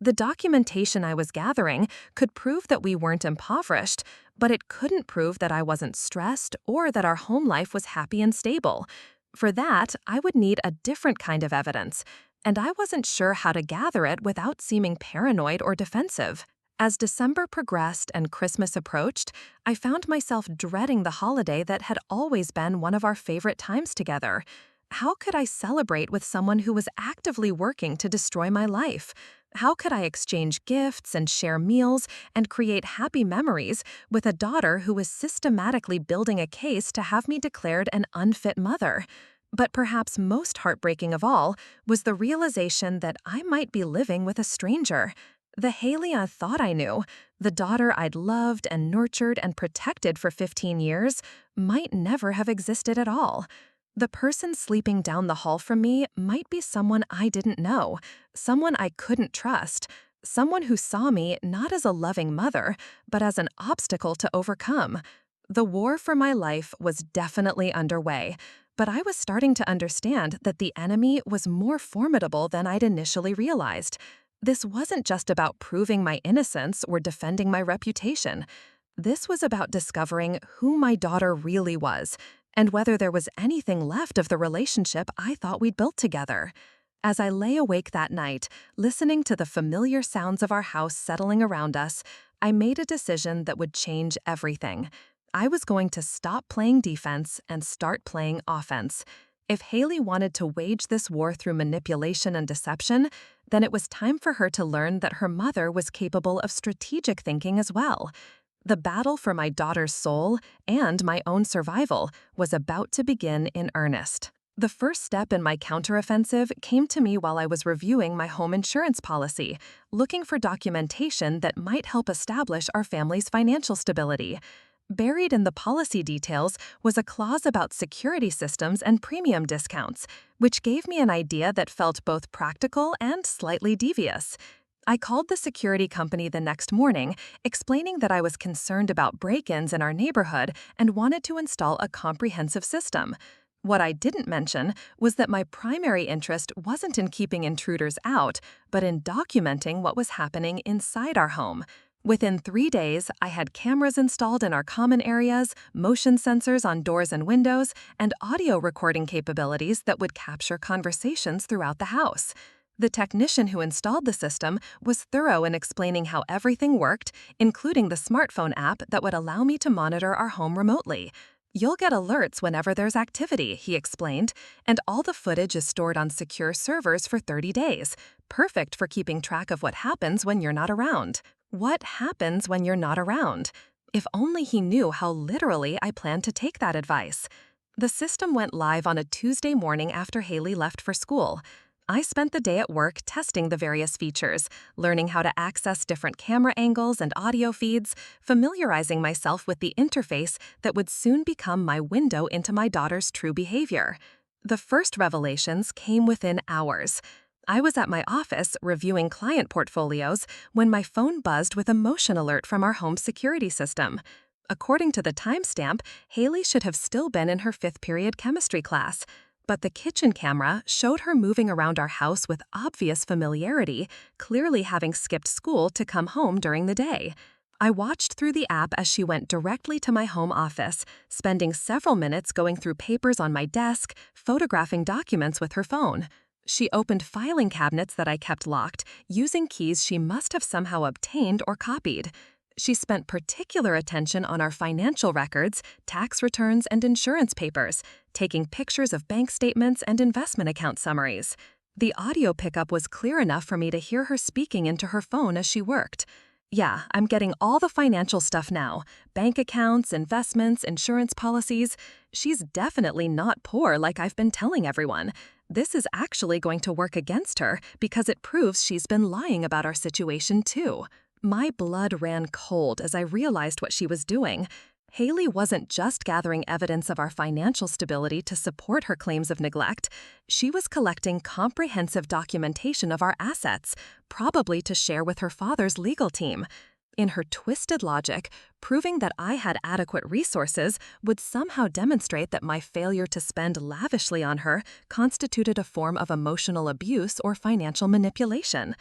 The documentation I was gathering could prove that we weren't impoverished, but it couldn't prove that I wasn't stressed or that our home life was happy and stable. For that, I would need a different kind of evidence, and I wasn't sure how to gather it without seeming paranoid or defensive. As December progressed and Christmas approached, I found myself dreading the holiday that had always been one of our favorite times together. How could I celebrate with someone who was actively working to destroy my life? How could I exchange gifts and share meals and create happy memories with a daughter who was systematically building a case to have me declared an unfit mother? But perhaps most heartbreaking of all was the realization that I might be living with a stranger. The Hayley I thought I knew, the daughter I'd loved and nurtured and protected for 15 years, might never have existed at all. The person sleeping down the hall from me might be someone I didn't know, someone I couldn't trust, someone who saw me not as a loving mother, but as an obstacle to overcome. The war for my life was definitely underway, but I was starting to understand that the enemy was more formidable than I'd initially realized. This wasn't just about proving my innocence or defending my reputation. This was about discovering who my daughter really was, and whether there was anything left of the relationship I thought we'd built together. As I lay awake that night, listening to the familiar sounds of our house settling around us, I made a decision that would change everything. I was going to stop playing defense and start playing offense. If Hayley wanted to wage this war through manipulation and deception, then it was time for her to learn that her mother was capable of strategic thinking as well. The battle for my daughter's soul and my own survival was about to begin in earnest. The first step in my counteroffensive came to me while I was reviewing my home insurance policy, looking for documentation that might help establish our family's financial stability. Buried in the policy details was a clause about security systems and premium discounts, which gave me an idea that felt both practical and slightly devious. I called the security company the next morning, explaining that I was concerned about break-ins in our neighborhood and wanted to install a comprehensive system. What I didn't mention was that my primary interest wasn't in keeping intruders out, but in documenting what was happening inside our home. Within 3 days, I had cameras installed in our common areas, motion sensors on doors and windows, and audio recording capabilities that would capture conversations throughout the house. The technician who installed the system was thorough in explaining how everything worked, including the smartphone app that would allow me to monitor our home remotely. You'll get alerts whenever there's activity, he explained, and all the footage is stored on secure servers for 30 days. Perfect for keeping track of what happens when you're not around. What happens when you're not around? If only he knew how literally I planned to take that advice. The system went live on a Tuesday morning after Hayley left for school. I spent the day at work testing the various features, learning how to access different camera angles and audio feeds, familiarizing myself with the interface that would soon become my window into my daughter's true behavior. The first revelations came within hours. I was at my office reviewing client portfolios when my phone buzzed with a motion alert from our home security system. According to the timestamp, Hayley should have still been in her 5th period chemistry class. But the kitchen camera showed her moving around our house with obvious familiarity, clearly having skipped school to come home during the day. I watched through the app as she went directly to my home office, spending several minutes going through papers on my desk, photographing documents with her phone. She opened filing cabinets that I kept locked, using keys she must have somehow obtained or copied. She spent particular attention on our financial records, tax returns, and insurance papers, taking pictures of bank statements and investment account summaries. The audio pickup was clear enough for me to hear her speaking into her phone as she worked. Yeah, I'm getting all the financial stuff now. Bank accounts, investments, insurance policies. She's definitely not poor like I've been telling everyone. This is actually going to work against her because it proves she's been lying about our situation too. My blood ran cold as I realized what she was doing. Hayley wasn't just gathering evidence of our financial stability to support her claims of neglect. She was collecting comprehensive documentation of our assets, probably to share with her father's legal team. In her twisted logic, proving that I had adequate resources would somehow demonstrate that my failure to spend lavishly on her constituted a form of emotional abuse or financial manipulation.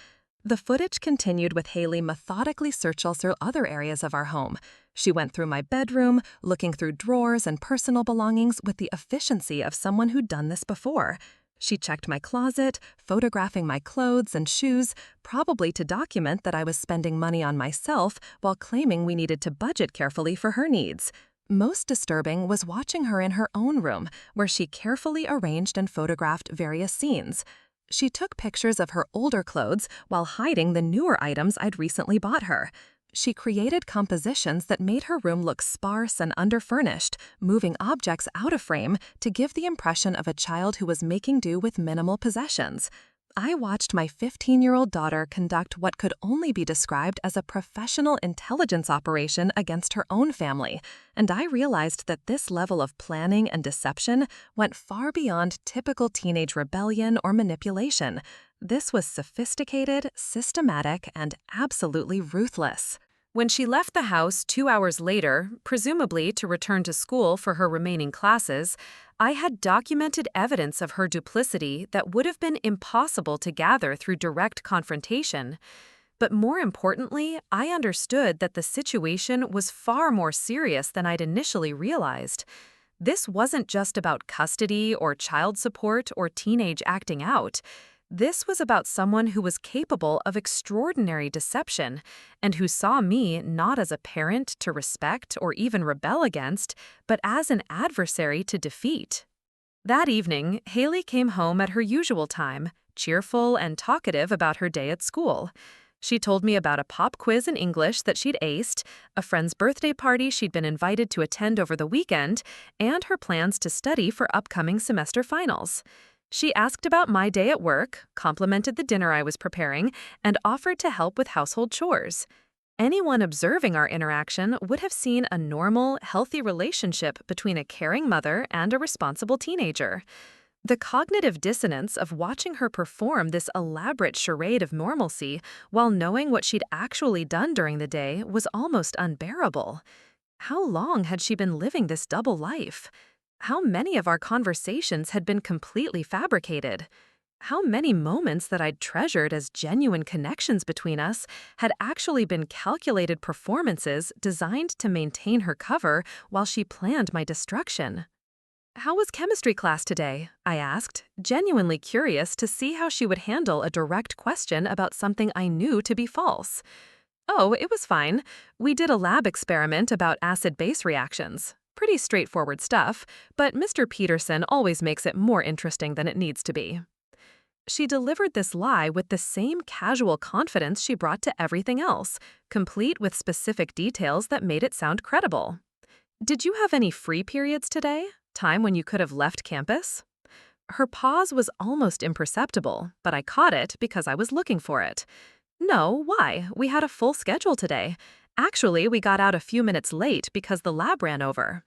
The footage continued with Hayley methodically searching through other areas of our home. She went through my bedroom, looking through drawers and personal belongings with the efficiency of someone who'd done this before. She checked my closet, photographing my clothes and shoes, probably to document that I was spending money on myself while claiming we needed to budget carefully for her needs. Most disturbing was watching her in her own room, where she carefully arranged and photographed various scenes. She took pictures of her older clothes while hiding the newer items I'd recently bought her. She created compositions that made her room look sparse and underfurnished, moving objects out of frame to give the impression of a child who was making do with minimal possessions. I watched my 15-year-old daughter conduct what could only be described as a professional intelligence operation against her own family, and I realized that this level of planning and deception went far beyond typical teenage rebellion or manipulation. This was sophisticated, systematic, and absolutely ruthless. When she left the house 2 hours later, presumably to return to school for her remaining classes, I had documented evidence of her duplicity that would have been impossible to gather through direct confrontation. But more importantly, I understood that the situation was far more serious than I'd initially realized. This wasn't just about custody or child support or teenage acting out. This was about someone who was capable of extraordinary deception and who saw me not as a parent to respect or even rebel against, but as an adversary to defeat. That evening, Hayley came home at her usual time, cheerful and talkative about her day at school. She told me about a pop quiz in English that she'd aced, a friend's birthday party she'd been invited to attend over the weekend, and her plans to study for upcoming semester finals. She asked about my day at work, complimented the dinner I was preparing, and offered to help with household chores. Anyone observing our interaction would have seen a normal, healthy relationship between a caring mother and a responsible teenager. The cognitive dissonance of watching her perform this elaborate charade of normalcy while knowing what she'd actually done during the day was almost unbearable. How long had she been living this double life? How many of our conversations had been completely fabricated? How many moments that I'd treasured as genuine connections between us had actually been calculated performances designed to maintain her cover while she planned my destruction? "How was chemistry class today?" I asked, genuinely curious to see how she would handle a direct question about something I knew to be false. "Oh, it was fine. We did a lab experiment about acid-base reactions." Pretty straightforward stuff, but Mr. Peterson always makes it more interesting than it needs to be. She delivered this lie with the same casual confidence she brought to everything else, complete with specific details that made it sound credible. Did you have any free periods today? Time when you could have left campus? Her pause was almost imperceptible, but I caught it because I was looking for it. No, why? We had a full schedule today. Actually, we got out a few minutes late because the lab ran over.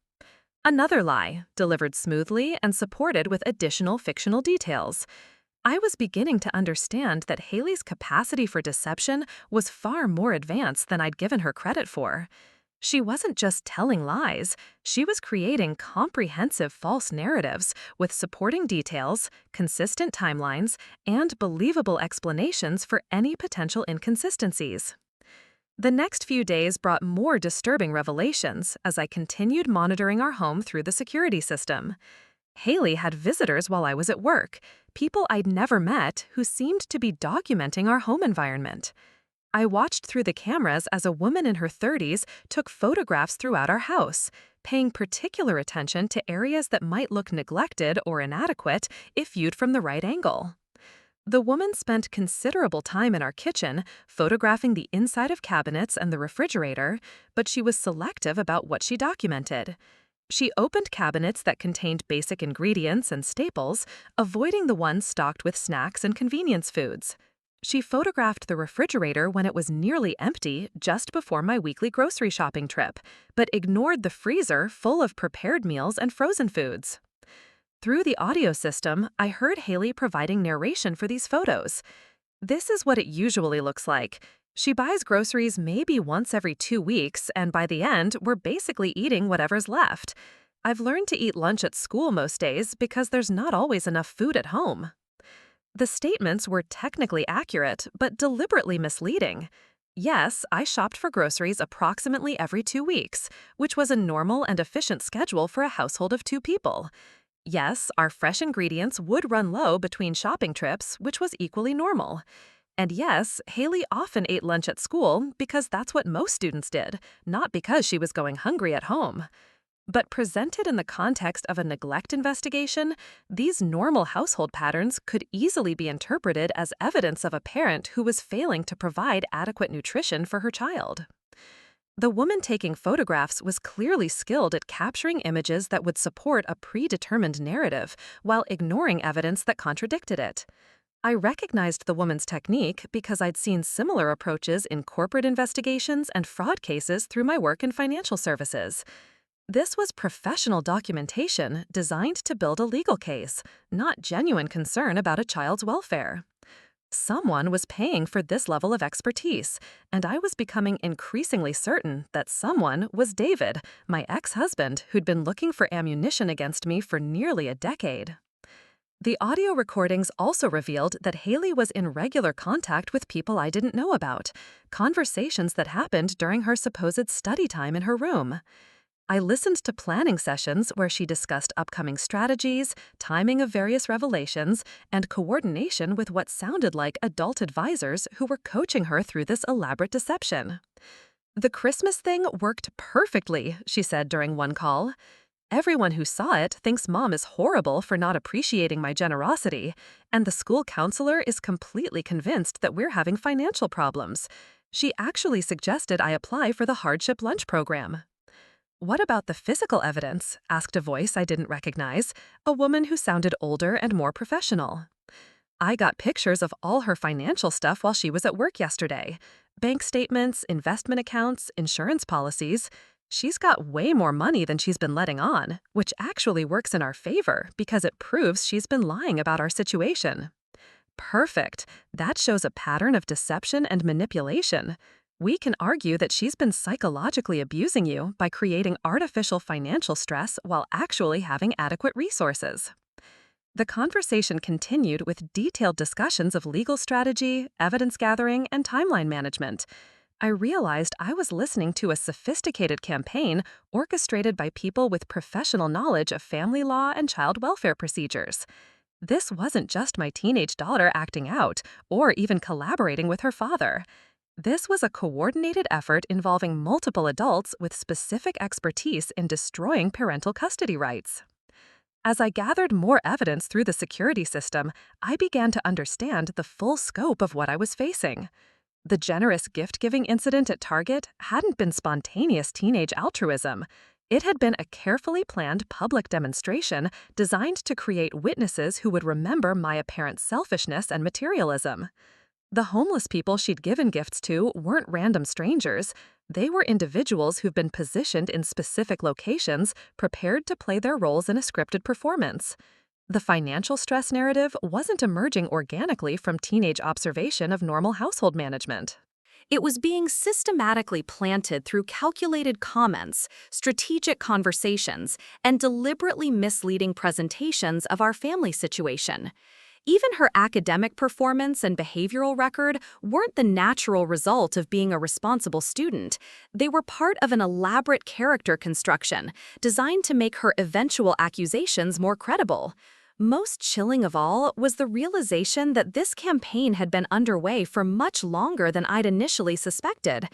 Another lie, delivered smoothly and supported with additional fictional details. I was beginning to understand that Hayley's capacity for deception was far more advanced than I'd given her credit for. She wasn't just telling lies, she was creating comprehensive false narratives with supporting details, consistent timelines, and believable explanations for any potential inconsistencies. The next few days brought more disturbing revelations as I continued monitoring our home through the security system. Hayley had visitors while I was at work, people I'd never met who seemed to be documenting our home environment. I watched through the cameras as a woman in her 30s took photographs throughout our house, paying particular attention to areas that might look neglected or inadequate if viewed from the right angle. The woman spent considerable time in our kitchen, photographing the inside of cabinets and the refrigerator, but she was selective about what she documented. She opened cabinets that contained basic ingredients and staples, avoiding the ones stocked with snacks and convenience foods. She photographed the refrigerator when it was nearly empty just before my weekly grocery shopping trip, but ignored the freezer full of prepared meals and frozen foods. Through the audio system, I heard Hayley providing narration for these photos. This is what it usually looks like. She buys groceries maybe once every 2 weeks, and by the end, we're basically eating whatever's left. I've learned to eat lunch at school most days because there's not always enough food at home. The statements were technically accurate, but deliberately misleading. Yes, I shopped for groceries approximately every 2 weeks, which was a normal and efficient schedule for a household of 2 people. Yes, our fresh ingredients would run low between shopping trips, which was equally normal. And yes, Hayley often ate lunch at school because that's what most students did, not because she was going hungry at home. But presented in the context of a neglect investigation, these normal household patterns could easily be interpreted as evidence of a parent who was failing to provide adequate nutrition for her child. The woman taking photographs was clearly skilled at capturing images that would support a predetermined narrative while ignoring evidence that contradicted it. I recognized the woman's technique because I'd seen similar approaches in corporate investigations and fraud cases through my work in financial services. This was professional documentation designed to build a legal case, not genuine concern about a child's welfare. Someone was paying for this level of expertise, and I was becoming increasingly certain that someone was David, my ex-husband, who'd been looking for ammunition against me for nearly a decade. The audio recordings also revealed that Hayley was in regular contact with people I didn't know about, conversations that happened during her supposed study time in her room. I listened to planning sessions where she discussed upcoming strategies, timing of various revelations, and coordination with what sounded like adult advisors who were coaching her through this elaborate deception. "The Christmas thing worked perfectly," she said during one call. "Everyone who saw it thinks Mom is horrible for not appreciating my generosity, and the school counselor is completely convinced that we're having financial problems. She actually suggested I apply for the hardship lunch program." "What about the physical evidence?" asked a voice I didn't recognize, a woman who sounded older and more professional. "I got pictures of all her financial stuff while she was at work yesterday. Bank statements, investment accounts, insurance policies. She's got way more money than she's been letting on, which actually works in our favor because it proves she's been lying about our situation." Perfect. That shows a pattern of deception and manipulation. We can argue that she's been psychologically abusing you by creating artificial financial stress while actually having adequate resources. The conversation continued with detailed discussions of legal strategy, evidence gathering, and timeline management. I realized I was listening to a sophisticated campaign orchestrated by people with professional knowledge of family law and child welfare procedures. This wasn't just my teenage daughter acting out or even collaborating with her father. This was a coordinated effort involving multiple adults with specific expertise in destroying parental custody rights. As I gathered more evidence through the security system, I began to understand the full scope of what I was facing. The generous gift-giving incident at Target hadn't been spontaneous teenage altruism. It had been a carefully planned public demonstration designed to create witnesses who would remember my apparent selfishness and materialism. The homeless people she'd given gifts to weren't random strangers. They were individuals who've been positioned in specific locations, prepared to play their roles in a scripted performance. The financial stress narrative wasn't emerging organically from teenage observation of normal household management. It was being systematically planted through calculated comments, strategic conversations, and deliberately misleading presentations of our family situation. Even her academic performance and behavioral record weren't the natural result of being a responsible student. They were part of an elaborate character construction designed to make her eventual accusations more credible. Most chilling of all was the realization that this campaign had been underway for much longer than I'd initially suspected.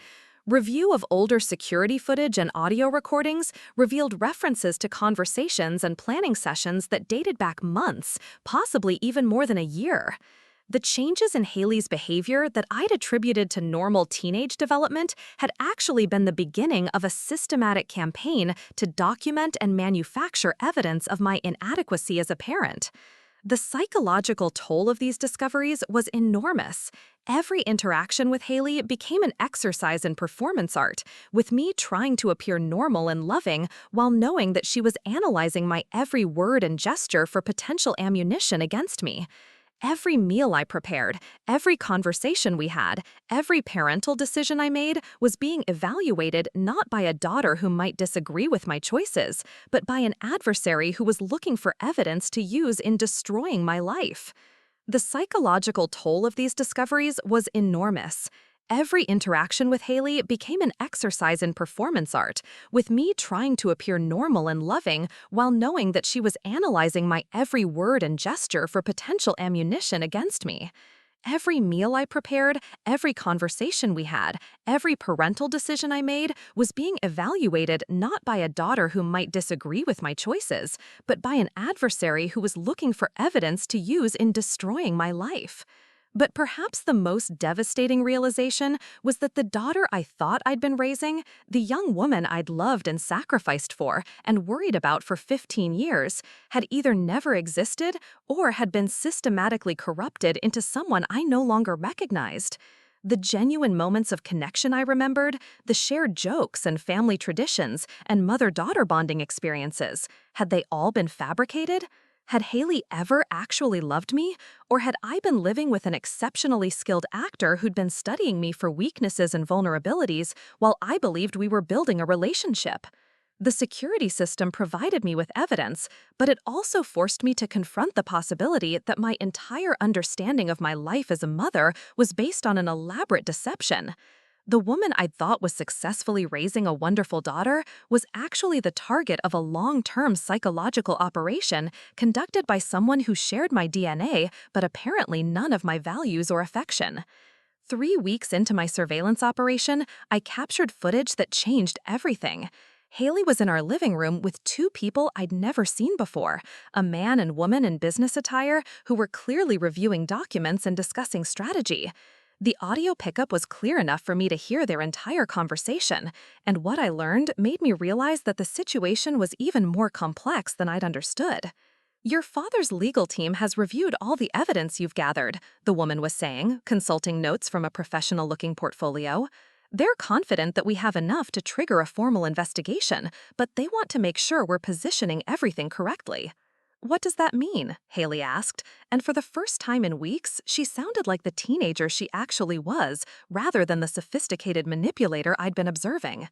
Review of older security footage and audio recordings revealed references to conversations and planning sessions that dated back months, possibly even more than a year. The changes in Hayley's behavior that I'd attributed to normal teenage development had actually been the beginning of a systematic campaign to document and manufacture evidence of my inadequacy as a parent. The psychological toll of these discoveries was enormous. Every interaction with Hayley became an exercise in performance art, with me trying to appear normal and loving while knowing that she was analyzing my every word and gesture for potential ammunition against me. Every meal I prepared, every conversation we had, every parental decision I made was being evaluated not by a daughter who might disagree with my choices, but by an adversary who was looking for evidence to use in destroying my life. The psychological toll of these discoveries was enormous. Every interaction with Hayley became an exercise in performance art, with me trying to appear normal and loving while knowing that she was analyzing my every word and gesture for potential ammunition against me. Every meal I prepared, every conversation we had, every parental decision I made was being evaluated not by a daughter who might disagree with my choices, but by an adversary who was looking for evidence to use in destroying my life. But perhaps the most devastating realization was that the daughter I thought I'd been raising, the young woman I'd loved and sacrificed for and worried about for 15 years, had either never existed or had been systematically corrupted into someone I no longer recognized. The genuine moments of connection I remembered, the shared jokes and family traditions and mother-daughter bonding experiences, had they all been fabricated? Had Hayley ever actually loved me, or had I been living with an exceptionally skilled actor who'd been studying me for weaknesses and vulnerabilities while I believed we were building a relationship? The security system provided me with evidence, but it also forced me to confront the possibility that my entire understanding of my life as a mother was based on an elaborate deception. The woman I'd thought was successfully raising a wonderful daughter was actually the target of a long-term psychological operation conducted by someone who shared my DNA but apparently none of my values or affection. 3 weeks into my surveillance operation, I captured footage that changed everything. Hayley was in our living room with 2 people I'd never seen before, a man and woman in business attire who were clearly reviewing documents and discussing strategy. The audio pickup was clear enough for me to hear their entire conversation, and what I learned made me realize that the situation was even more complex than I'd understood. "Your father's legal team has reviewed all the evidence you've gathered," the woman was saying, consulting notes from a professional-looking portfolio. "They're confident that we have enough to trigger a formal investigation, but they want to make sure we're positioning everything correctly." "What does that mean?" Hayley asked, and for the first time in weeks, she sounded like the teenager she actually was, rather than the sophisticated manipulator I'd been observing.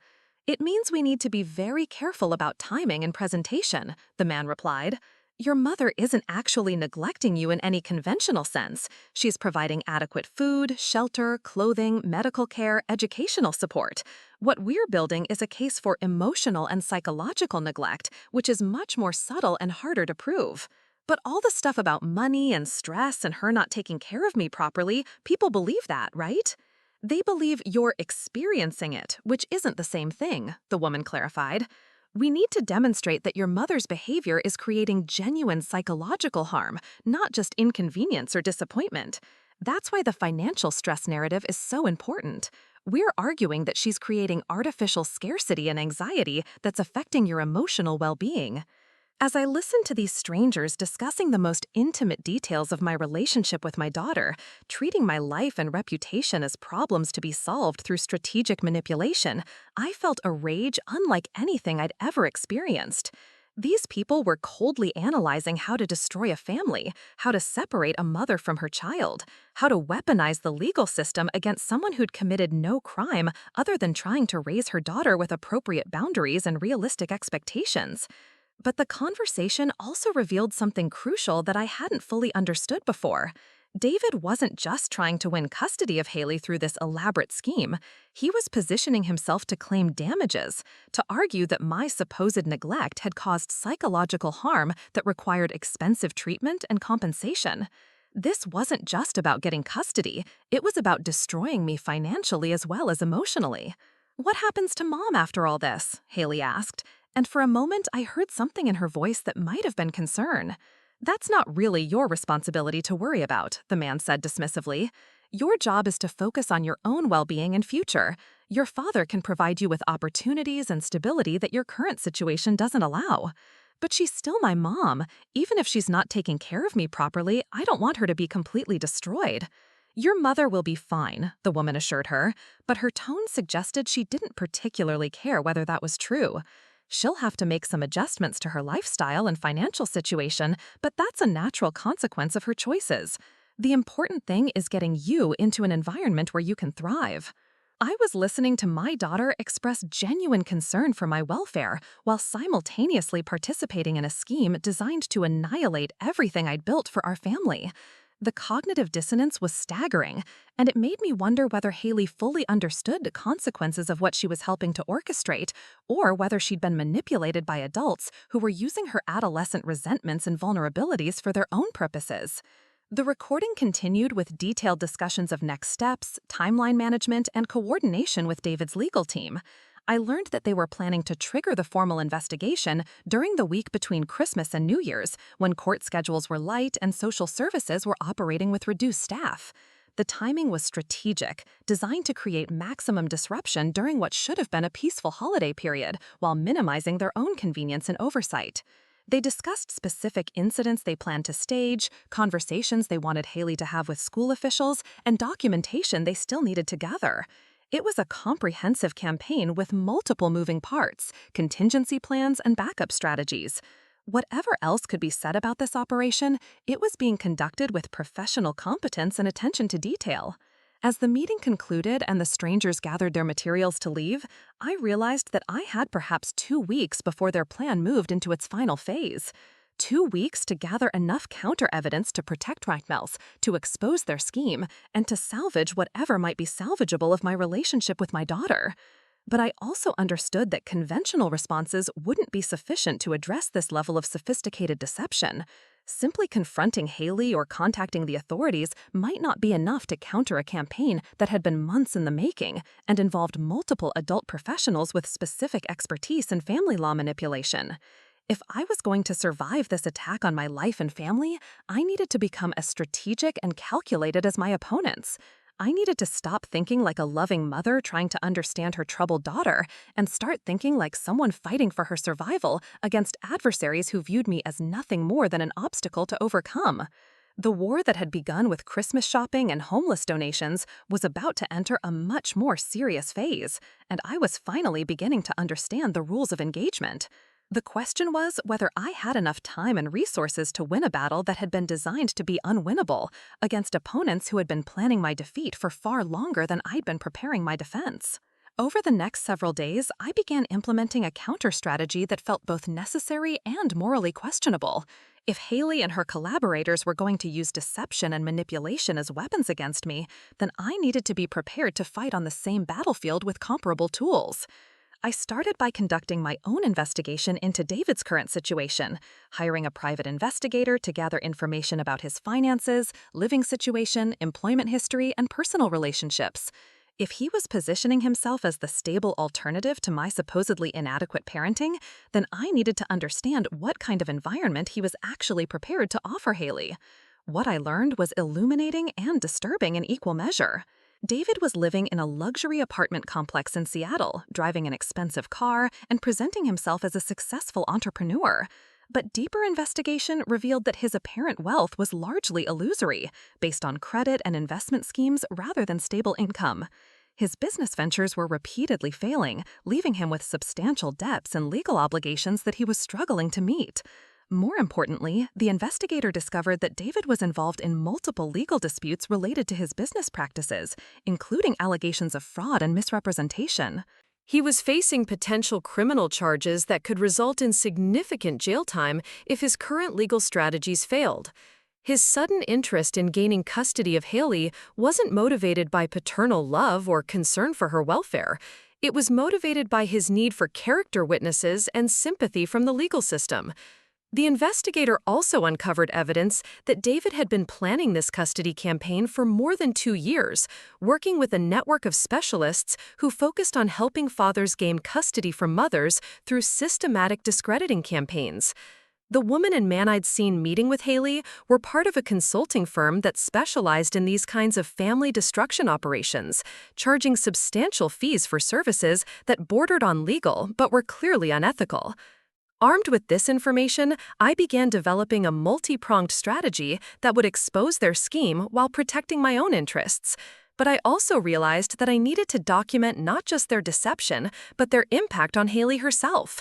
"It means we need to be very careful about timing and presentation," the man replied. "Your mother isn't actually neglecting you in any conventional sense. She's providing adequate food, shelter, clothing, medical care, educational support. What we're building is a case for emotional and psychological neglect, which is much more subtle and harder to prove. But all the stuff about money and stress and her not taking care of me properly, people believe that, right?" They believe you're experiencing it, which isn't the same thing, the woman clarified. We need to demonstrate that your mother's behavior is creating genuine psychological harm, not just inconvenience or disappointment. That's why the financial stress narrative is so important. We're arguing that she's creating artificial scarcity and anxiety that's affecting your emotional well-being. As I listened to these strangers discussing the most intimate details of my relationship with my daughter, treating my life and reputation as problems to be solved through strategic manipulation, I felt a rage unlike anything I'd ever experienced. These people were coldly analyzing how to destroy a family, how to separate a mother from her child, how to weaponize the legal system against someone who'd committed no crime other than trying to raise her daughter with appropriate boundaries and realistic expectations. But the conversation also revealed something crucial that I hadn't fully understood before. David wasn't just trying to win custody of Hayley through this elaborate scheme. He was positioning himself to claim damages, to argue that my supposed neglect had caused psychological harm that required expensive treatment and compensation. This wasn't just about getting custody, it was about destroying me financially as well as emotionally. "What happens to Mom after all this?" Hayley asked. And for a moment, I heard something in her voice that might have been concern. "That's not really your responsibility to worry about," the man said dismissively. "Your job is to focus on your own well-being and future. Your father can provide you with opportunities and stability that your current situation doesn't allow." "But she's still my mom. Even if she's not taking care of me properly, I don't want her to be completely destroyed." "Your mother will be fine," the woman assured her, but her tone suggested she didn't particularly care whether that was true. "She'll have to make some adjustments to her lifestyle and financial situation, but that's a natural consequence of her choices. The important thing is getting you into an environment where you can thrive." I was listening to my daughter express genuine concern for my welfare while simultaneously participating in a scheme designed to annihilate everything I'd built for our family. The cognitive dissonance was staggering, and it made me wonder whether Hayley fully understood the consequences of what she was helping to orchestrate, or whether she'd been manipulated by adults who were using her adolescent resentments and vulnerabilities for their own purposes. The recording continued with detailed discussions of next steps, timeline management, and coordination with David's legal team. I learned that they were planning to trigger the formal investigation during the week between Christmas and New Year's, when court schedules were light and social services were operating with reduced staff. The timing was strategic, designed to create maximum disruption during what should have been a peaceful holiday period, while minimizing their own convenience and oversight. They discussed specific incidents they planned to stage, conversations they wanted Hayley to have with school officials, and documentation they still needed to gather. It was a comprehensive campaign with multiple moving parts, contingency plans, and backup strategies. Whatever else could be said about this operation, it was being conducted with professional competence and attention to detail. As the meeting concluded and the strangers gathered their materials to leave, I realized that I had perhaps 2 weeks before their plan moved into its final phase. 2 weeks to gather enough counter-evidence to protect Reichmel's, to expose their scheme, and to salvage whatever might be salvageable of my relationship with my daughter. But I also understood that conventional responses wouldn't be sufficient to address this level of sophisticated deception. Simply confronting Hayley or contacting the authorities might not be enough to counter a campaign that had been months in the making and involved multiple adult professionals with specific expertise in family law manipulation. If I was going to survive this attack on my life and family, I needed to become as strategic and calculated as my opponents. I needed to stop thinking like a loving mother trying to understand her troubled daughter and start thinking like someone fighting for her survival against adversaries who viewed me as nothing more than an obstacle to overcome. The war that had begun with Christmas shopping and homeless donations was about to enter a much more serious phase, and I was finally beginning to understand the rules of engagement. The question was whether I had enough time and resources to win a battle that had been designed to be unwinnable against opponents who had been planning my defeat for far longer than I'd been preparing my defense. Over the next several days, I began implementing a counter-strategy that felt both necessary and morally questionable. If Hayley and her collaborators were going to use deception and manipulation as weapons against me, then I needed to be prepared to fight on the same battlefield with comparable tools. I started by conducting my own investigation into David's current situation, hiring a private investigator to gather information about his finances, living situation, employment history, and personal relationships. If he was positioning himself as the stable alternative to my supposedly inadequate parenting, then I needed to understand what kind of environment he was actually prepared to offer Hayley. What I learned was illuminating and disturbing in equal measure. David was living in a luxury apartment complex in Seattle, driving an expensive car, and presenting himself as a successful entrepreneur. But deeper investigation revealed that his apparent wealth was largely illusory, based on credit and investment schemes rather than stable income. His business ventures were repeatedly failing, leaving him with substantial debts and legal obligations that he was struggling to meet. More importantly, the investigator discovered that David was involved in multiple legal disputes related to his business practices, including allegations of fraud and misrepresentation. He was facing potential criminal charges that could result in significant jail time if his current legal strategies failed. His sudden interest in gaining custody of Hayley wasn't motivated by paternal love or concern for her welfare. It was motivated by his need for character witnesses and sympathy from the legal system. The investigator also uncovered evidence that David had been planning this custody campaign for more than 2 years, working with a network of specialists who focused on helping fathers gain custody from mothers through systematic discrediting campaigns. The woman and man I'd seen meeting with Hayley were part of a consulting firm that specialized in these kinds of family destruction operations, charging substantial fees for services that bordered on legal but were clearly unethical. Armed with this information, I began developing a multi-pronged strategy that would expose their scheme while protecting my own interests. But I also realized that I needed to document not just their deception, but their impact on Hayley herself.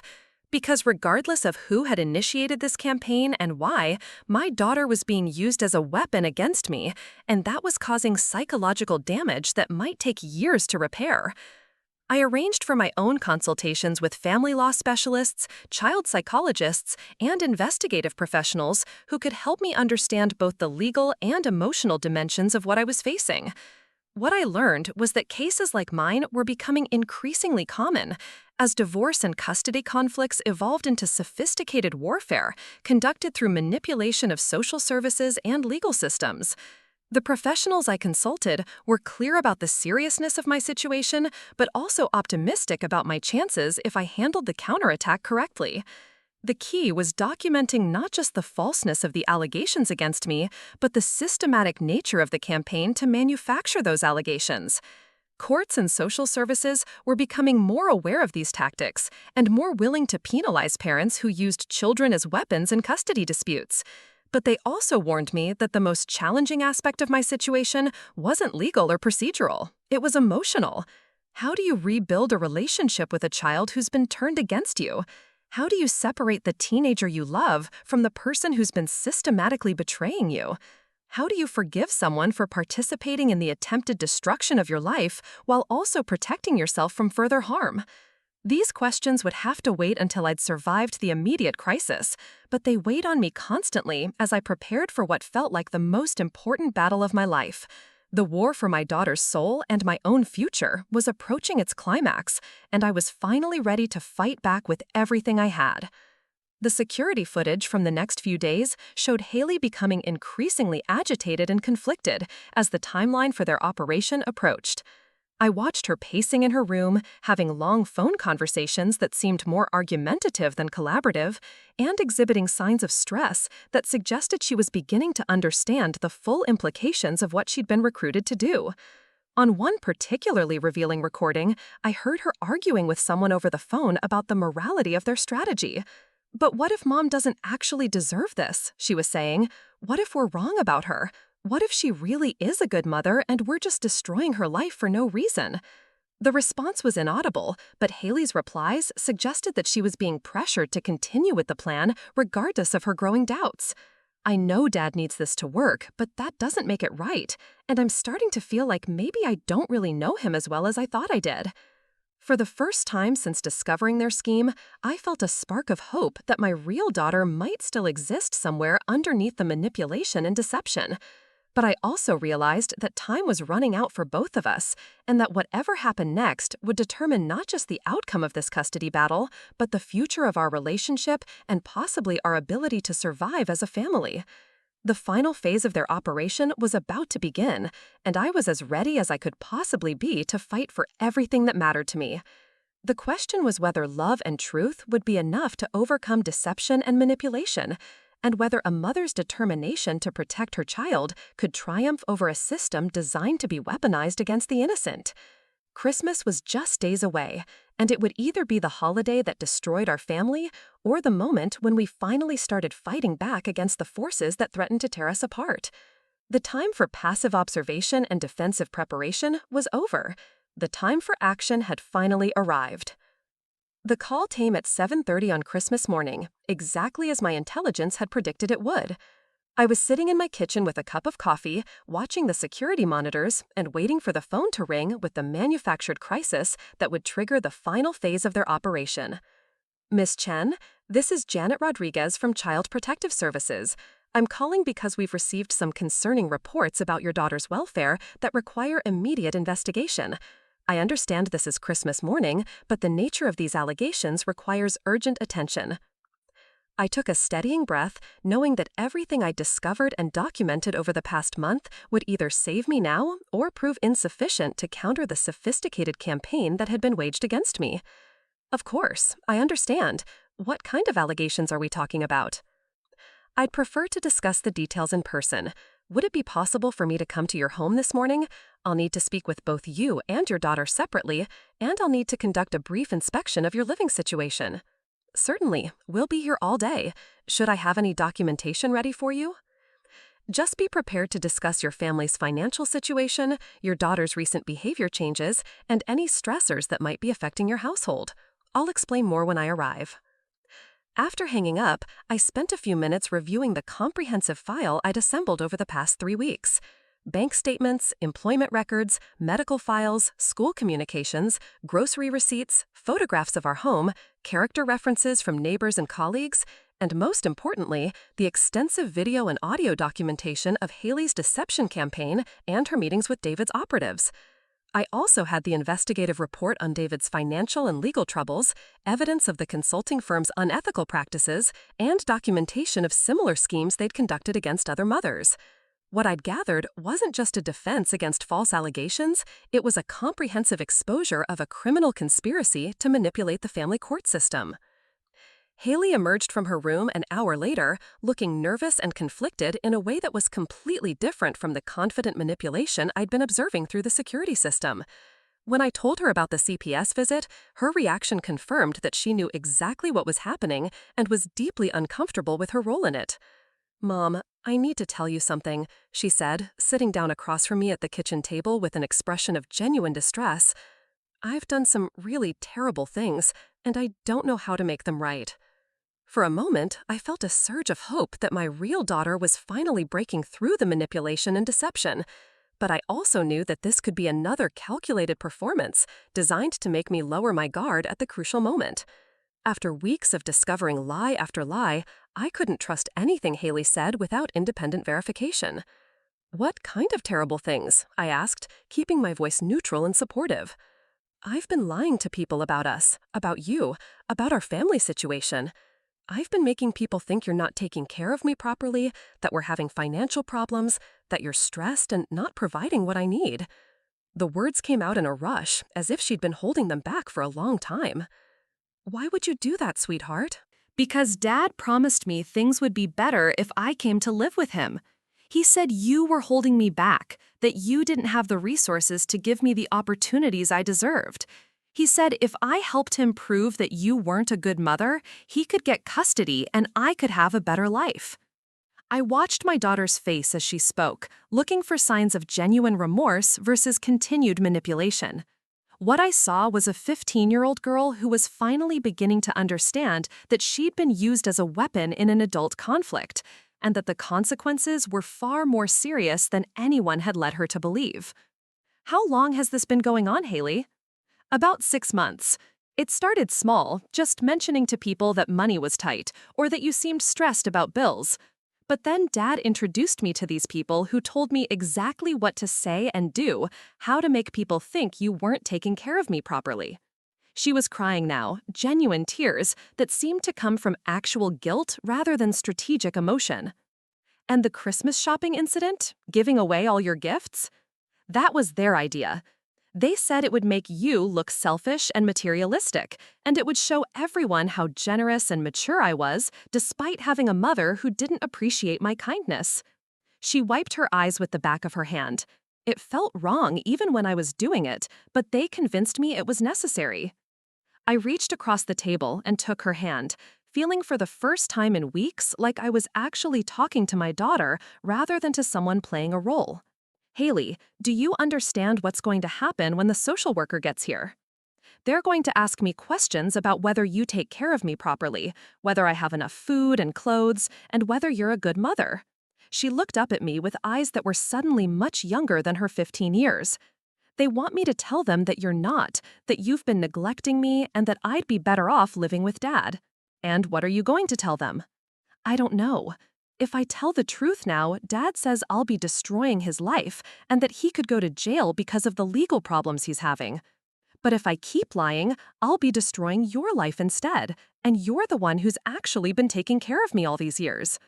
Because regardless of who had initiated this campaign and why, my daughter was being used as a weapon against me, and that was causing psychological damage that might take years to repair. I arranged for my own consultations with family law specialists, child psychologists, and investigative professionals who could help me understand both the legal and emotional dimensions of what I was facing. What I learned was that cases like mine were becoming increasingly common, as divorce and custody conflicts evolved into sophisticated warfare conducted through manipulation of social services and legal systems. The professionals I consulted were clear about the seriousness of my situation, but also optimistic about my chances if I handled the counterattack correctly. The key was documenting not just the falseness of the allegations against me, but the systematic nature of the campaign to manufacture those allegations. Courts and social services were becoming more aware of these tactics and more willing to penalize parents who used children as weapons in custody disputes. But they also warned me that the most challenging aspect of my situation wasn't legal or procedural. It was emotional. How do you rebuild a relationship with a child who's been turned against you? How do you separate the teenager you love from the person who's been systematically betraying you? How do you forgive someone for participating in the attempted destruction of your life while also protecting yourself from further harm? These questions would have to wait until I'd survived the immediate crisis, but they weighed on me constantly as I prepared for what felt like the most important battle of my life. The war for my daughter's soul and my own future was approaching its climax, and I was finally ready to fight back with everything I had. The security footage from the next few days showed Hayley becoming increasingly agitated and conflicted as the timeline for their operation approached. I watched her pacing in her room, having long phone conversations that seemed more argumentative than collaborative, and exhibiting signs of stress that suggested she was beginning to understand the full implications of what she'd been recruited to do. On one particularly revealing recording, I heard her arguing with someone over the phone about the morality of their strategy. "But what if Mom doesn't actually deserve this?" she was saying. "What if we're wrong about her? What if she really is a good mother and we're just destroying her life for no reason?" The response was inaudible, but Hayley's replies suggested that she was being pressured to continue with the plan regardless of her growing doubts. "I know Dad needs this to work, but that doesn't make it right, and I'm starting to feel like maybe I don't really know him as well as I thought I did." For the first time since discovering their scheme, I felt a spark of hope that my real daughter might still exist somewhere underneath the manipulation and deception. But I also realized that time was running out for both of us, and that whatever happened next would determine not just the outcome of this custody battle, but the future of our relationship and possibly our ability to survive as a family. The final phase of their operation was about to begin, and I was as ready as I could possibly be to fight for everything that mattered to me. The question was whether love and truth would be enough to overcome deception and manipulation, and whether a mother's determination to protect her child could triumph over a system designed to be weaponized against the innocent. Christmas was just days away, and it would either be the holiday that destroyed our family or the moment when we finally started fighting back against the forces that threatened to tear us apart. The time for passive observation and defensive preparation was over. The time for action had finally arrived. The call came at 7:30 on Christmas morning, exactly as my intelligence had predicted it would. I was sitting in my kitchen with a cup of coffee, watching the security monitors, and waiting for the phone to ring with the manufactured crisis that would trigger the final phase of their operation. Miss Chen, this is Janet Rodriguez from Child Protective Services. I'm calling because we've received some concerning reports about your daughter's welfare that require immediate investigation. I understand this is Christmas morning, but the nature of these allegations requires urgent attention. I took a steadying breath, knowing that everything I discovered and documented over the past month would either save me now or prove insufficient to counter the sophisticated campaign that had been waged against me. Of course, I understand. What kind of allegations are we talking about? I'd prefer to discuss the details in person. Would it be possible for me to come to your home this morning? I'll need to speak with both you and your daughter separately, and I'll need to conduct a brief inspection of your living situation. Certainly, we'll be here all day. Should I have any documentation ready for you? Just be prepared to discuss your family's financial situation, your daughter's recent behavior changes, and any stressors that might be affecting your household. I'll explain more when I arrive. After hanging up, I spent a few minutes reviewing the comprehensive file I'd assembled over the past 3 weeks. Bank statements, employment records, medical files, school communications, grocery receipts, photographs of our home, character references from neighbors and colleagues, and most importantly, the extensive video and audio documentation of Hayley's deception campaign and her meetings with David's operatives. I also had the investigative report on David's financial and legal troubles, evidence of the consulting firm's unethical practices, and documentation of similar schemes they'd conducted against other mothers. What I'd gathered wasn't just a defense against false allegations, it was a comprehensive exposure of a criminal conspiracy to manipulate the family court system. Hayley emerged from her room an hour later, looking nervous and conflicted in a way that was completely different from the confident manipulation I'd been observing through the security system. When I told her about the CPS visit, her reaction confirmed that she knew exactly what was happening and was deeply uncomfortable with her role in it. "Mom, I need to tell you something," she said, sitting down across from me at the kitchen table with an expression of genuine distress. "I've done some really terrible things, and I don't know how to make them right." For a moment, I felt a surge of hope that my real daughter was finally breaking through the manipulation and deception. But I also knew that this could be another calculated performance designed to make me lower my guard at the crucial moment. After weeks of discovering lie after lie, I couldn't trust anything Hayley said without independent verification. "What kind of terrible things?" I asked, keeping my voice neutral and supportive. "I've been lying to people about us, about you, about our family situation. I've been making people think you're not taking care of me properly, that we're having financial problems, that you're stressed and not providing what I need." The words came out in a rush, as if she'd been holding them back for a long time. "Why would you do that, sweetheart?" Because Dad promised me things would be better if I came to live with him. He said you were holding me back, that you didn't have the resources to give me the opportunities I deserved. He said if I helped him prove that you weren't a good mother, he could get custody and I could have a better life. I watched my daughter's face as she spoke, looking for signs of genuine remorse versus continued manipulation. What I saw was a 15-year-old girl who was finally beginning to understand that she'd been used as a weapon in an adult conflict, and that the consequences were far more serious than anyone had led her to believe. "How long has this been going on, Hayley?" "About 6 months. It started small, just mentioning to people that money was tight, or that you seemed stressed about bills. But then Dad introduced me to these people who told me exactly what to say and do, how to make people think you weren't taking care of me properly." She was crying now, genuine tears that seemed to come from actual guilt rather than strategic emotion. And the Christmas shopping incident? Giving away all your gifts? That was their idea. They said it would make you look selfish and materialistic, and it would show everyone how generous and mature I was, despite having a mother who didn't appreciate my kindness. She wiped her eyes with the back of her hand. It felt wrong even when I was doing it, but they convinced me it was necessary. I reached across the table and took her hand, feeling for the first time in weeks like I was actually talking to my daughter rather than to someone playing a role. Hayley, do you understand what's going to happen when the social worker gets here? They're going to ask me questions about whether you take care of me properly, whether I have enough food and clothes, and whether you're a good mother. She looked up at me with eyes that were suddenly much younger than her 15 years. They want me to tell them that you're not, that you've been neglecting me, and that I'd be better off living with Dad. And what are you going to tell them? I don't know. If I tell the truth now, Dad says I'll be destroying his life and that he could go to jail because of the legal problems he's having. But if I keep lying, I'll be destroying your life instead, and you're the one who's actually been taking care of me all these years.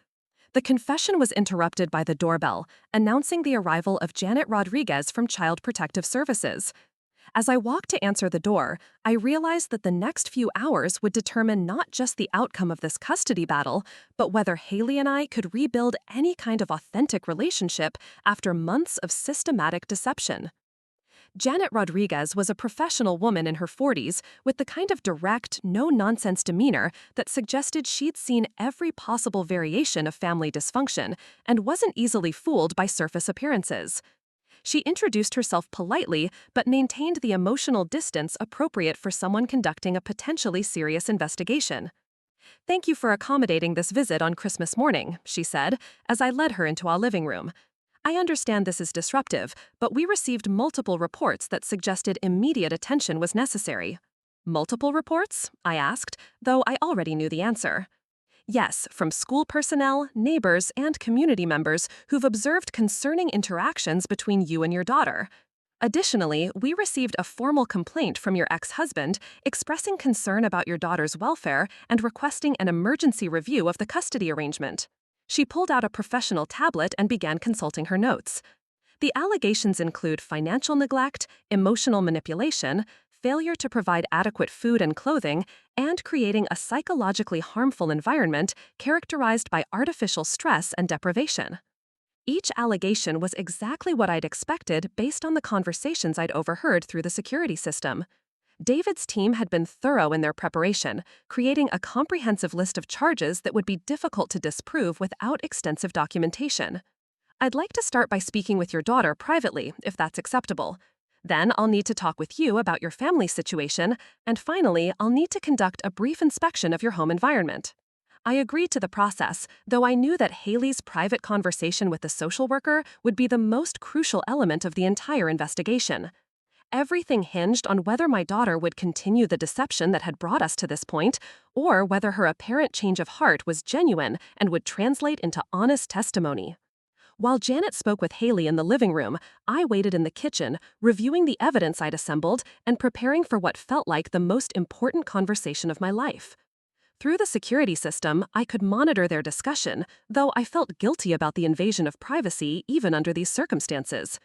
The confession was interrupted by the doorbell, announcing the arrival of Janet Rodriguez from Child Protective Services. As I walked to answer the door, I realized that the next few hours would determine not just the outcome of this custody battle, but whether Hayley and I could rebuild any kind of authentic relationship after months of systematic deception. Janet Rodriguez was a professional woman in her 40s with the kind of direct, no-nonsense demeanor that suggested she'd seen every possible variation of family dysfunction and wasn't easily fooled by surface appearances. She introduced herself politely but maintained the emotional distance appropriate for someone conducting a potentially serious investigation. "Thank you for accommodating this visit on Christmas morning," she said, as I led her into our living room. "I understand this is disruptive, but we received multiple reports that suggested immediate attention was necessary." "Multiple reports?" I asked, though I already knew the answer. "Yes, from school personnel, neighbors, and community members who've observed concerning interactions between you and your daughter. Additionally, we received a formal complaint from your ex-husband expressing concern about your daughter's welfare and requesting an emergency review of the custody arrangement." She pulled out a professional tablet and began consulting her notes. "The allegations include financial neglect, emotional manipulation, failure to provide adequate food and clothing, and creating a psychologically harmful environment characterized by artificial stress and deprivation." Each allegation was exactly what I'd expected based on the conversations I'd overheard through the security system. David's team had been thorough in their preparation, creating a comprehensive list of charges that would be difficult to disprove without extensive documentation. "I'd like to start by speaking with your daughter privately, if that's acceptable. Then I'll need to talk with you about your family situation, and finally, I'll need to conduct a brief inspection of your home environment." I agreed to the process, though I knew that Hayley's private conversation with the social worker would be the most crucial element of the entire investigation. Everything hinged on whether my daughter would continue the deception that had brought us to this point, or whether her apparent change of heart was genuine and would translate into honest testimony. While Janet spoke with Hayley in the living room, I waited in the kitchen, reviewing the evidence I'd assembled and preparing for what felt like the most important conversation of my life. Through the security system, I could monitor their discussion, though I felt guilty about the invasion of privacy even under these circumstances.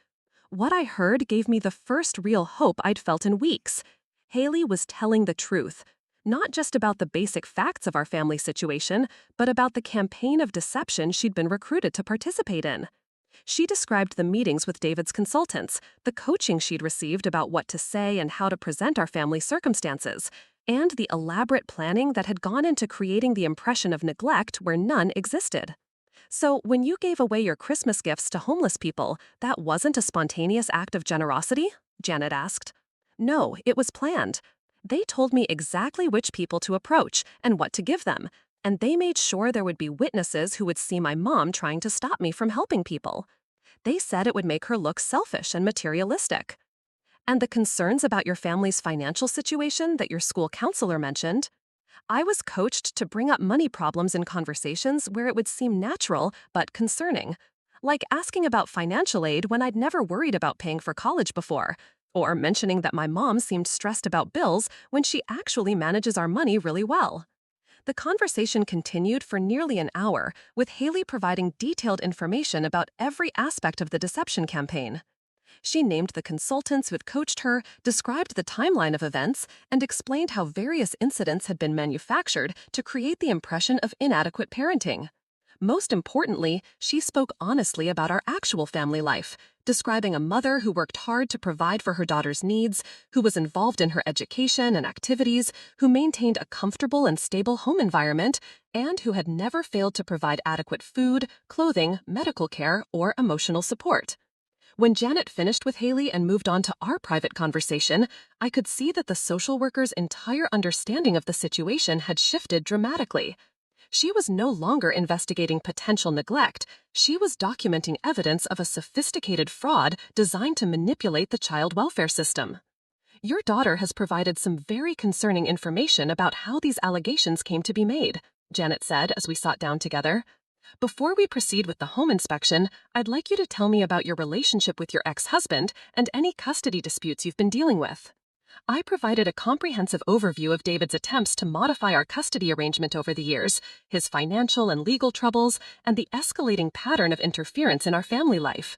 What I heard gave me the first real hope I'd felt in weeks. Hayley was telling the truth, not just about the basic facts of our family situation, but about the campaign of deception she'd been recruited to participate in. She described the meetings with David's consultants, the coaching she'd received about what to say and how to present our family circumstances, and the elaborate planning that had gone into creating the impression of neglect where none existed. "So, when you gave away your Christmas gifts to homeless people, that wasn't a spontaneous act of generosity?" Janet asked. "No, it was planned. They told me exactly which people to approach and what to give them, and they made sure there would be witnesses who would see my mom trying to stop me from helping people. They said it would make her look selfish and materialistic." "And the concerns about your family's financial situation that your school counselor mentioned?" I was coached to bring up money problems in conversations where it would seem natural but concerning, like asking about financial aid when I'd never worried about paying for college before, or mentioning that my mom seemed stressed about bills when she actually manages our money really well. The conversation continued for nearly an hour, with Hayley providing detailed information about every aspect of the deception campaign. She named the consultants who had coached her, described the timeline of events, and explained how various incidents had been manufactured to create the impression of inadequate parenting. Most importantly, she spoke honestly about our actual family life, describing a mother who worked hard to provide for her daughter's needs, who was involved in her education and activities, who maintained a comfortable and stable home environment, and who had never failed to provide adequate food, clothing, medical care, or emotional support. When Janet finished with Hayley and moved on to our private conversation, I could see that the social worker's entire understanding of the situation had shifted dramatically. She was no longer investigating potential neglect. She was documenting evidence of a sophisticated fraud designed to manipulate the child welfare system. Your daughter has provided some very concerning information about how these allegations came to be made, Janet said as we sat down together. Before we proceed with the home inspection, I'd like you to tell me about your relationship with your ex-husband and any custody disputes you've been dealing with. I provided a comprehensive overview of David's attempts to modify our custody arrangement over the years, his financial and legal troubles, and the escalating pattern of interference in our family life.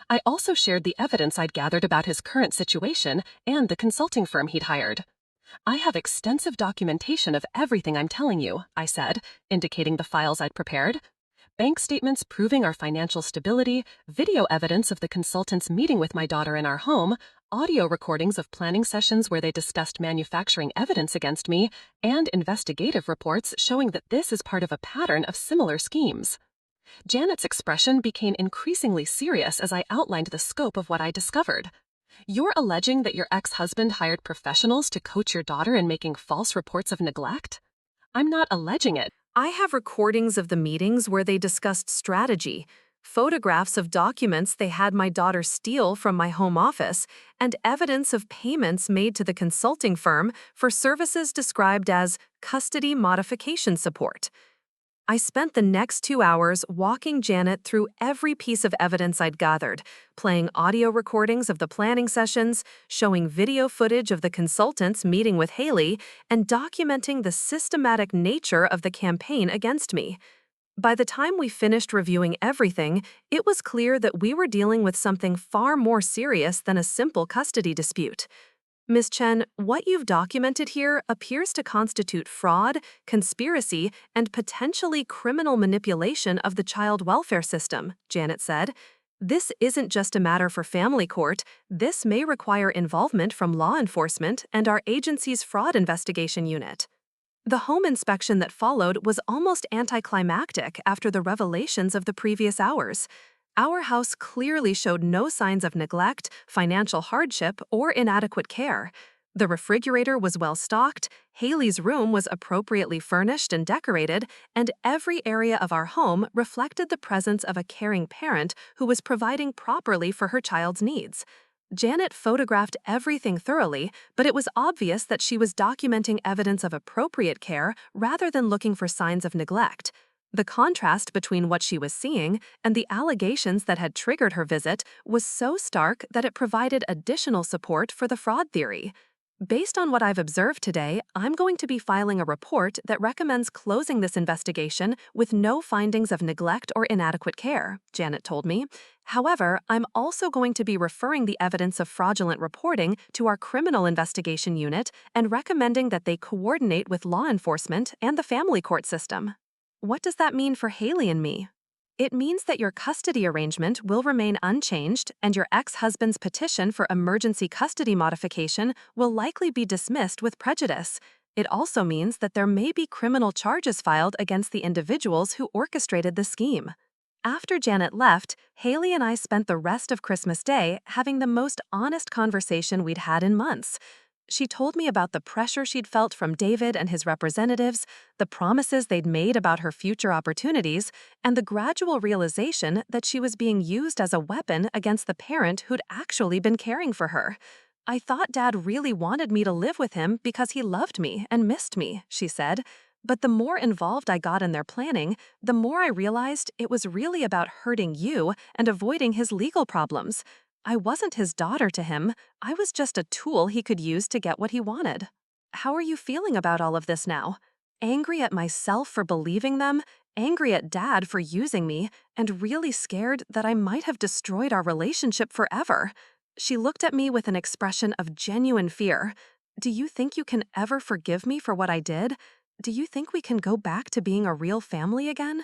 I also shared the evidence I'd gathered about his current situation and the consulting firm he'd hired. I have extensive documentation of everything I'm telling you, I said, indicating the files I'd prepared. Bank statements proving our financial stability, video evidence of the consultants meeting with my daughter in our home, audio recordings of planning sessions where they discussed manufacturing evidence against me, and investigative reports showing that this is part of a pattern of similar schemes. Janet's expression became increasingly serious as I outlined the scope of what I discovered. You're alleging that your ex-husband hired professionals to coach your daughter in making false reports of neglect? I'm not alleging it. I have recordings of the meetings where they discussed strategy, photographs of documents they had my daughter steal from my home office, and evidence of payments made to the consulting firm for services described as custody modification support. I spent the next 2 hours walking Janet through every piece of evidence I'd gathered, playing audio recordings of the planning sessions, showing video footage of the consultants meeting with Hayley, and documenting the systematic nature of the campaign against me. By the time we finished reviewing everything, it was clear that we were dealing with something far more serious than a simple custody dispute. Ms. Chen, what you've documented here appears to constitute fraud, conspiracy, and potentially criminal manipulation of the child welfare system, Janet said. This isn't just a matter for family court. This may require involvement from law enforcement and our agency's fraud investigation unit. The home inspection that followed was almost anticlimactic after the revelations of the previous hours. Our house clearly showed no signs of neglect, financial hardship, or inadequate care. The refrigerator was well stocked, Hayley's room was appropriately furnished and decorated, and every area of our home reflected the presence of a caring parent who was providing properly for her child's needs. Janet photographed everything thoroughly, but it was obvious that she was documenting evidence of appropriate care rather than looking for signs of neglect. The contrast between what she was seeing and the allegations that had triggered her visit was so stark that it provided additional support for the fraud theory. Based on what I've observed today, I'm going to be filing a report that recommends closing this investigation with no findings of neglect or inadequate care, Janet told me. However, I'm also going to be referring the evidence of fraudulent reporting to our criminal investigation unit and recommending that they coordinate with law enforcement and the family court system. What does that mean for Hayley and me? It means that your custody arrangement will remain unchanged and your ex-husband's petition for emergency custody modification will likely be dismissed with prejudice. It also means that there may be criminal charges filed against the individuals who orchestrated the scheme. After Janet left, Hayley and I spent the rest of Christmas Day having the most honest conversation we'd had in months. She told me about the pressure she'd felt from David and his representatives, the promises they'd made about her future opportunities, and the gradual realization that she was being used as a weapon against the parent who'd actually been caring for her. I thought Dad really wanted me to live with him because he loved me and missed me, she said. But the more involved I got in their planning, the more I realized it was really about hurting you and avoiding his legal problems. I wasn't his daughter to him. I was just a tool he could use to get what he wanted. How are you feeling about all of this now? Angry at myself for believing them, angry at Dad for using me, and really scared that I might have destroyed our relationship forever. She looked at me with an expression of genuine fear. Do you think you can ever forgive me for what I did? Do you think we can go back to being a real family again?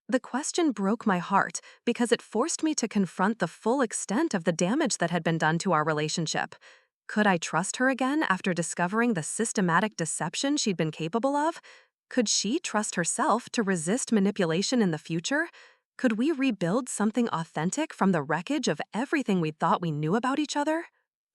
The question broke my heart because it forced me to confront the full extent of the damage that had been done to our relationship. Could I trust her again after discovering the systematic deception she'd been capable of? Could she trust herself to resist manipulation in the future? Could we rebuild something authentic from the wreckage of everything we thought we knew about each other?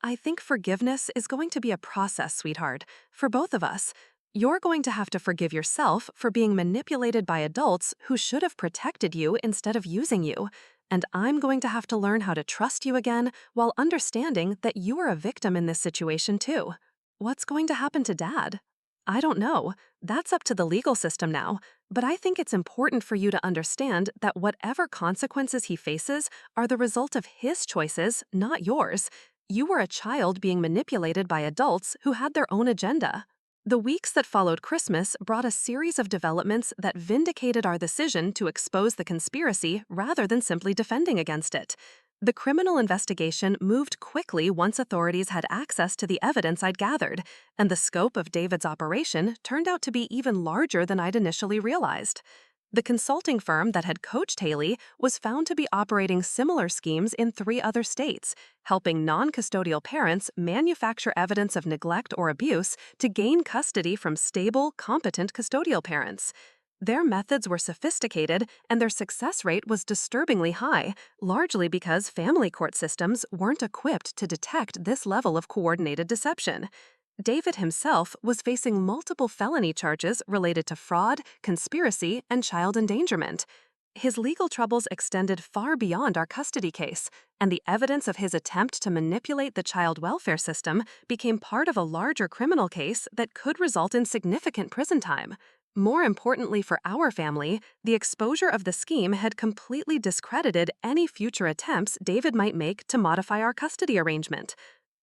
I think forgiveness is going to be a process, sweetheart, for both of us. You're going to have to forgive yourself for being manipulated by adults who should have protected you instead of using you. And I'm going to have to learn how to trust you again while understanding that you are a victim in this situation too. What's going to happen to Dad? I don't know. That's up to the legal system now. But I think it's important for you to understand that whatever consequences he faces are the result of his choices, not yours. You were a child being manipulated by adults who had their own agenda. The weeks that followed Christmas brought a series of developments that vindicated our decision to expose the conspiracy rather than simply defending against it. The criminal investigation moved quickly once authorities had access to the evidence I'd gathered, and the scope of David's operation turned out to be even larger than I'd initially realized. The consulting firm that had coached Hayley was found to be operating similar schemes in 3 other states, helping non-custodial parents manufacture evidence of neglect or abuse to gain custody from stable, competent custodial parents. Their methods were sophisticated, and their success rate was disturbingly high, largely because family court systems weren't equipped to detect this level of coordinated deception. David himself was facing multiple felony charges related to fraud, conspiracy, and child endangerment. His legal troubles extended far beyond our custody case, and the evidence of his attempt to manipulate the child welfare system became part of a larger criminal case that could result in significant prison time. More importantly for our family, the exposure of the scheme had completely discredited any future attempts David might make to modify our custody arrangement.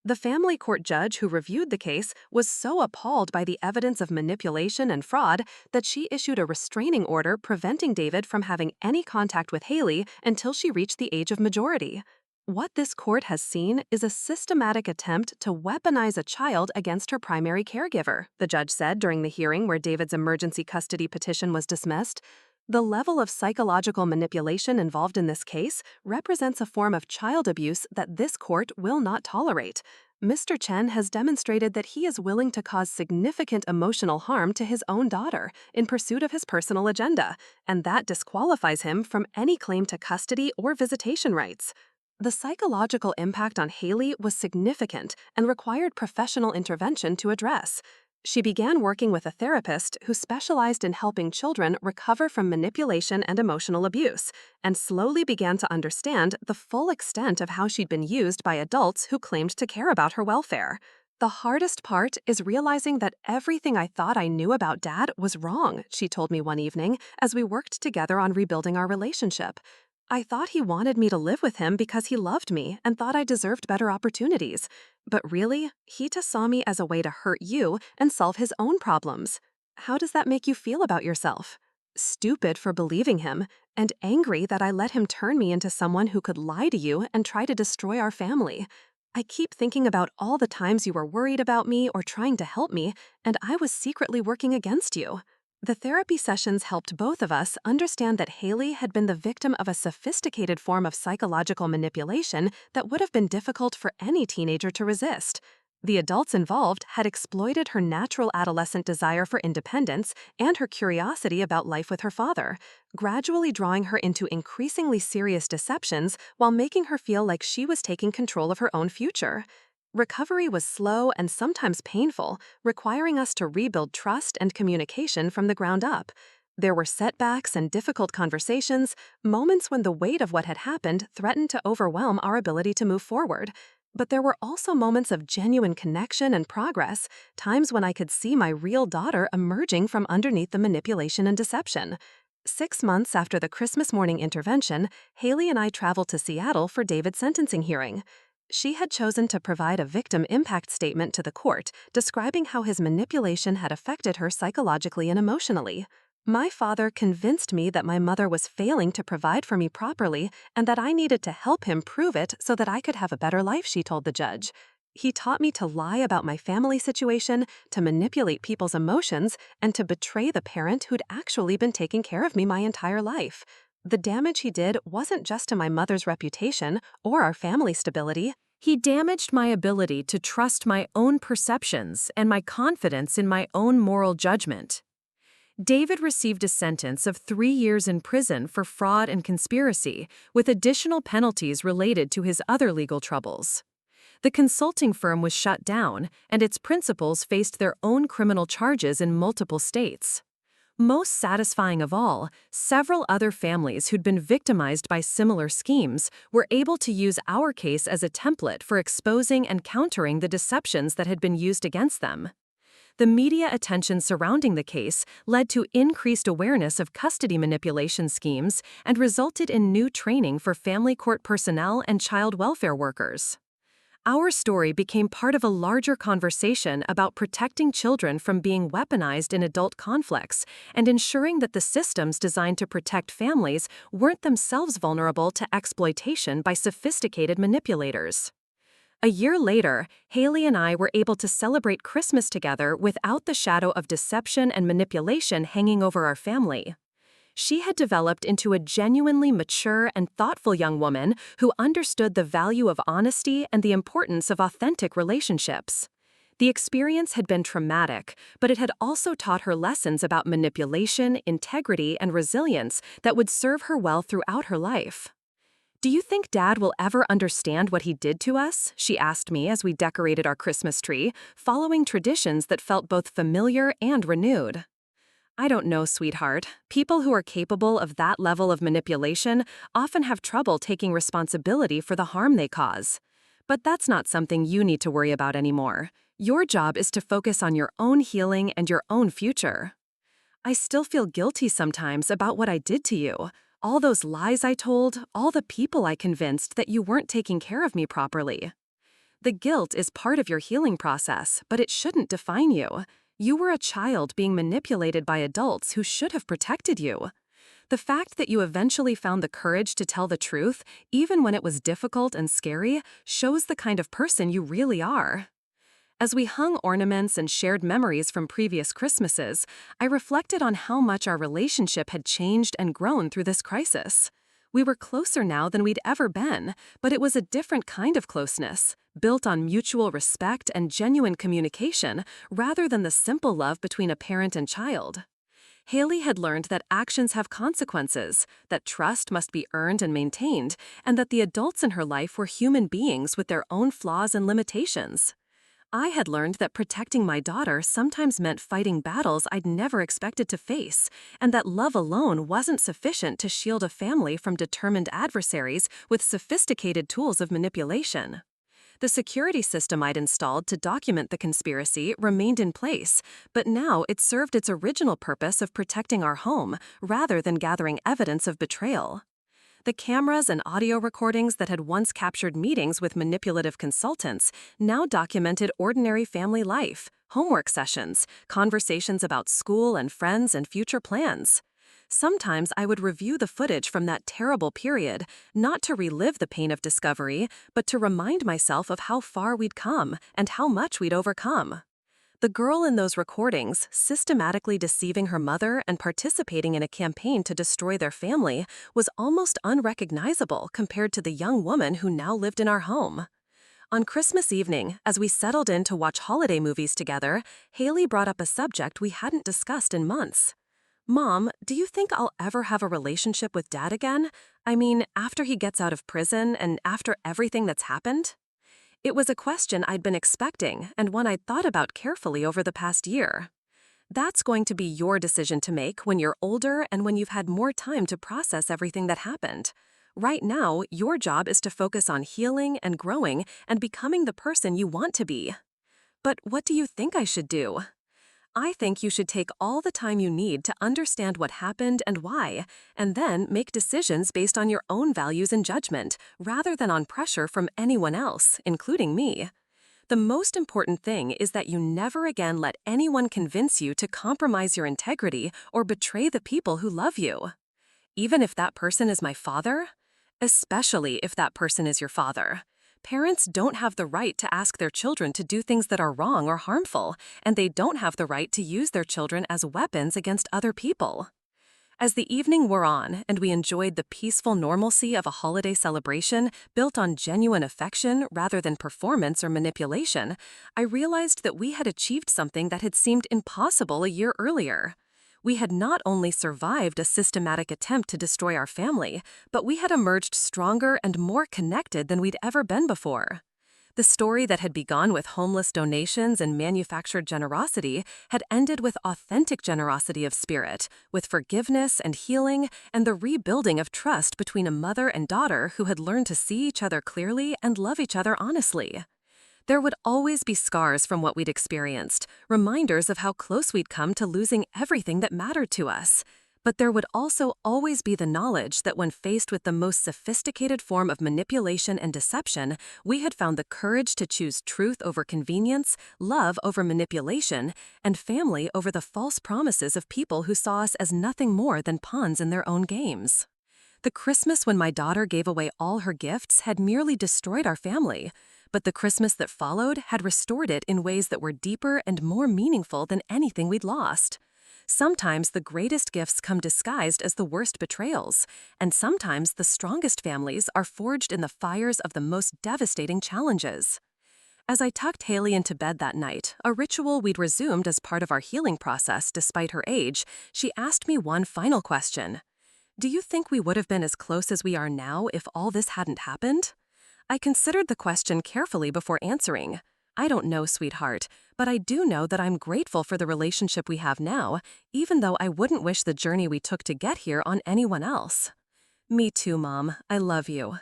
The family court judge who reviewed the case was so appalled by the evidence of manipulation and fraud that she issued a restraining order preventing David from having any contact with Hayley until she reached the age of majority. What this court has seen is a systematic attempt to weaponize a child against her primary caregiver, the judge said during the hearing where David's emergency custody petition was dismissed. The level of psychological manipulation involved in this case represents a form of child abuse that this court will not tolerate. Mr. Chen has demonstrated that he is willing to cause significant emotional harm to his own daughter in pursuit of his personal agenda, and that disqualifies him from any claim to custody or visitation rights. The psychological impact on Hayley was significant and required professional intervention to address. She began working with a therapist who specialized in helping children recover from manipulation and emotional abuse, and slowly began to understand the full extent of how she'd been used by adults who claimed to care about her welfare. The hardest part is realizing that everything I thought I knew about Dad was wrong, she told me one evening as we worked together on rebuilding our relationship. I thought he wanted me to live with him because he loved me and thought I deserved better opportunities. But really, he just saw me as a way to hurt you and solve his own problems. How does that make you feel about yourself? Stupid for believing him, and angry that I let him turn me into someone who could lie to you and try to destroy our family. I keep thinking about all the times you were worried about me or trying to help me, and I was secretly working against you. The therapy sessions helped both of us understand that Hayley had been the victim of a sophisticated form of psychological manipulation that would have been difficult for any teenager to resist. The adults involved had exploited her natural adolescent desire for independence and her curiosity about life with her father, gradually drawing her into increasingly serious deceptions while making her feel like she was taking control of her own future. Recovery was slow and sometimes painful, requiring us to rebuild trust and communication from the ground up. There were setbacks and difficult conversations, moments when the weight of what had happened threatened to overwhelm our ability to move forward. But there were also moments of genuine connection and progress, times when I could see my real daughter emerging from underneath the manipulation and deception. 6 months after the Christmas morning intervention, Hayley and I traveled to Seattle for David's sentencing hearing. She had chosen to provide a victim impact statement to the court, describing how his manipulation had affected her psychologically and emotionally. My father convinced me that my mother was failing to provide for me properly and that I needed to help him prove it so that I could have a better life, she told the judge. He taught me to lie about my family situation, to manipulate people's emotions, and to betray the parent who'd actually been taking care of me my entire life. The damage he did wasn't just to my mother's reputation or our family stability. He damaged my ability to trust my own perceptions and my confidence in my own moral judgment. David received a sentence of 3 years in prison for fraud and conspiracy, with additional penalties related to his other legal troubles. The consulting firm was shut down, and its principals faced their own criminal charges in multiple states. Most satisfying of all, several other families who'd been victimized by similar schemes were able to use our case as a template for exposing and countering the deceptions that had been used against them. The media attention surrounding the case led to increased awareness of custody manipulation schemes and resulted in new training for family court personnel and child welfare workers. Our story became part of a larger conversation about protecting children from being weaponized in adult conflicts and ensuring that the systems designed to protect families weren't themselves vulnerable to exploitation by sophisticated manipulators. A year later, Hayley and I were able to celebrate Christmas together without the shadow of deception and manipulation hanging over our family. She had developed into a genuinely mature and thoughtful young woman who understood the value of honesty and the importance of authentic relationships. The experience had been traumatic, but it had also taught her lessons about manipulation, integrity, and resilience that would serve her well throughout her life. "Do you think Dad will ever understand what he did to us?" she asked me as we decorated our Christmas tree, following traditions that felt both familiar and renewed. "I don't know, sweetheart. People who are capable of that level of manipulation often have trouble taking responsibility for the harm they cause. But that's not something you need to worry about anymore. Your job is to focus on your own healing and your own future." "I still feel guilty sometimes about what I did to you. All those lies I told, all the people I convinced that you weren't taking care of me properly." "The guilt is part of your healing process, but it shouldn't define you. You were a child being manipulated by adults who should have protected you. The fact that you eventually found the courage to tell the truth, even when it was difficult and scary, shows the kind of person you really are." As we hung ornaments and shared memories from previous Christmases, I reflected on how much our relationship had changed and grown through this crisis. We were closer now than we'd ever been, but it was a different kind of closeness, built on mutual respect and genuine communication rather than the simple love between a parent and child. Hayley had learned that actions have consequences, that trust must be earned and maintained, and that the adults in her life were human beings with their own flaws and limitations. I had learned that protecting my daughter sometimes meant fighting battles I'd never expected to face, and that love alone wasn't sufficient to shield a family from determined adversaries with sophisticated tools of manipulation. The security system I'd installed to document the conspiracy remained in place, but now it served its original purpose of protecting our home rather than gathering evidence of betrayal. The cameras and audio recordings that had once captured meetings with manipulative consultants now documented ordinary family life, homework sessions, conversations about school and friends and future plans. Sometimes I would review the footage from that terrible period, not to relive the pain of discovery, but to remind myself of how far we'd come and how much we'd overcome. The girl in those recordings, systematically deceiving her mother and participating in a campaign to destroy their family, was almost unrecognizable compared to the young woman who now lived in our home. On Christmas evening, as we settled in to watch holiday movies together, Hayley brought up a subject we hadn't discussed in months. "Mom, do you think I'll ever have a relationship with Dad again? I mean, after he gets out of prison and after everything that's happened?" It was a question I'd been expecting and one I'd thought about carefully over the past year. "That's going to be your decision to make when you're older and when you've had more time to process everything that happened. Right now, your job is to focus on healing and growing and becoming the person you want to be." "But what do you think I should do?" I think you should take all the time you need to understand what happened and why, and then make decisions based on your own values and judgment, rather than on pressure from anyone else, including me. The most important thing is that you never again let anyone convince you to compromise your integrity or betray the people who love you. Even if that person is my father? Especially if that person is your father. Parents don't have the right to ask their children to do things that are wrong or harmful, and they don't have the right to use their children as weapons against other people. As the evening wore on and we enjoyed the peaceful normalcy of a holiday celebration built on genuine affection rather than performance or manipulation, I realized that we had achieved something that had seemed impossible a year earlier. We had not only survived a systematic attempt to destroy our family, but we had emerged stronger and more connected than we'd ever been before. The story that had begun with homeless donations and manufactured generosity had ended with authentic generosity of spirit, with forgiveness and healing, and the rebuilding of trust between a mother and daughter who had learned to see each other clearly and love each other honestly. There would always be scars from what we'd experienced, reminders of how close we'd come to losing everything that mattered to us. But there would also always be the knowledge that when faced with the most sophisticated form of manipulation and deception, we had found the courage to choose truth over convenience, love over manipulation, and family over the false promises of people who saw us as nothing more than pawns in their own games. The Christmas when my daughter gave away all her gifts had merely destroyed our family, but the Christmas that followed had restored it in ways that were deeper and more meaningful than anything we'd lost. Sometimes the greatest gifts come disguised as the worst betrayals, and sometimes the strongest families are forged in the fires of the most devastating challenges. As I tucked Hayley into bed that night, a ritual we'd resumed as part of our healing process despite her age, she asked me one final question. Do you think we would have been as close as we are now if all this hadn't happened? I considered the question carefully before answering. I don't know, sweetheart, but I do know that I'm grateful for the relationship we have now, even though I wouldn't wish the journey we took to get here on anyone else. Me too, Mom. I love you.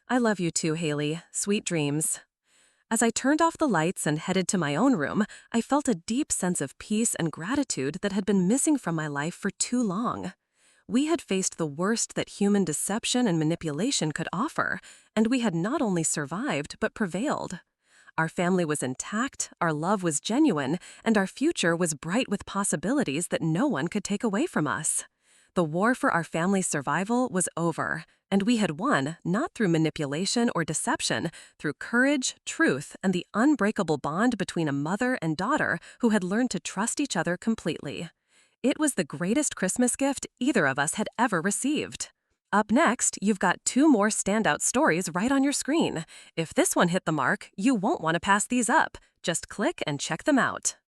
I love you too, Hayley. Sweet dreams. As I turned off the lights and headed to my own room, I felt a deep sense of peace and gratitude that had been missing from my life for too long. We had faced the worst that human deception and manipulation could offer, and we had not only survived but prevailed. Our family was intact, our love was genuine, and our future was bright with possibilities that no one could take away from us. The war for our family's survival was over, and we had won not through manipulation or deception, through courage, truth, and the unbreakable bond between a mother and daughter who had learned to trust each other completely. It was the greatest Christmas gift either of us had ever received. Up next, you've got 2 more standout stories right on your screen. If this one hit the mark, you won't want to pass these up. Just click and check them out.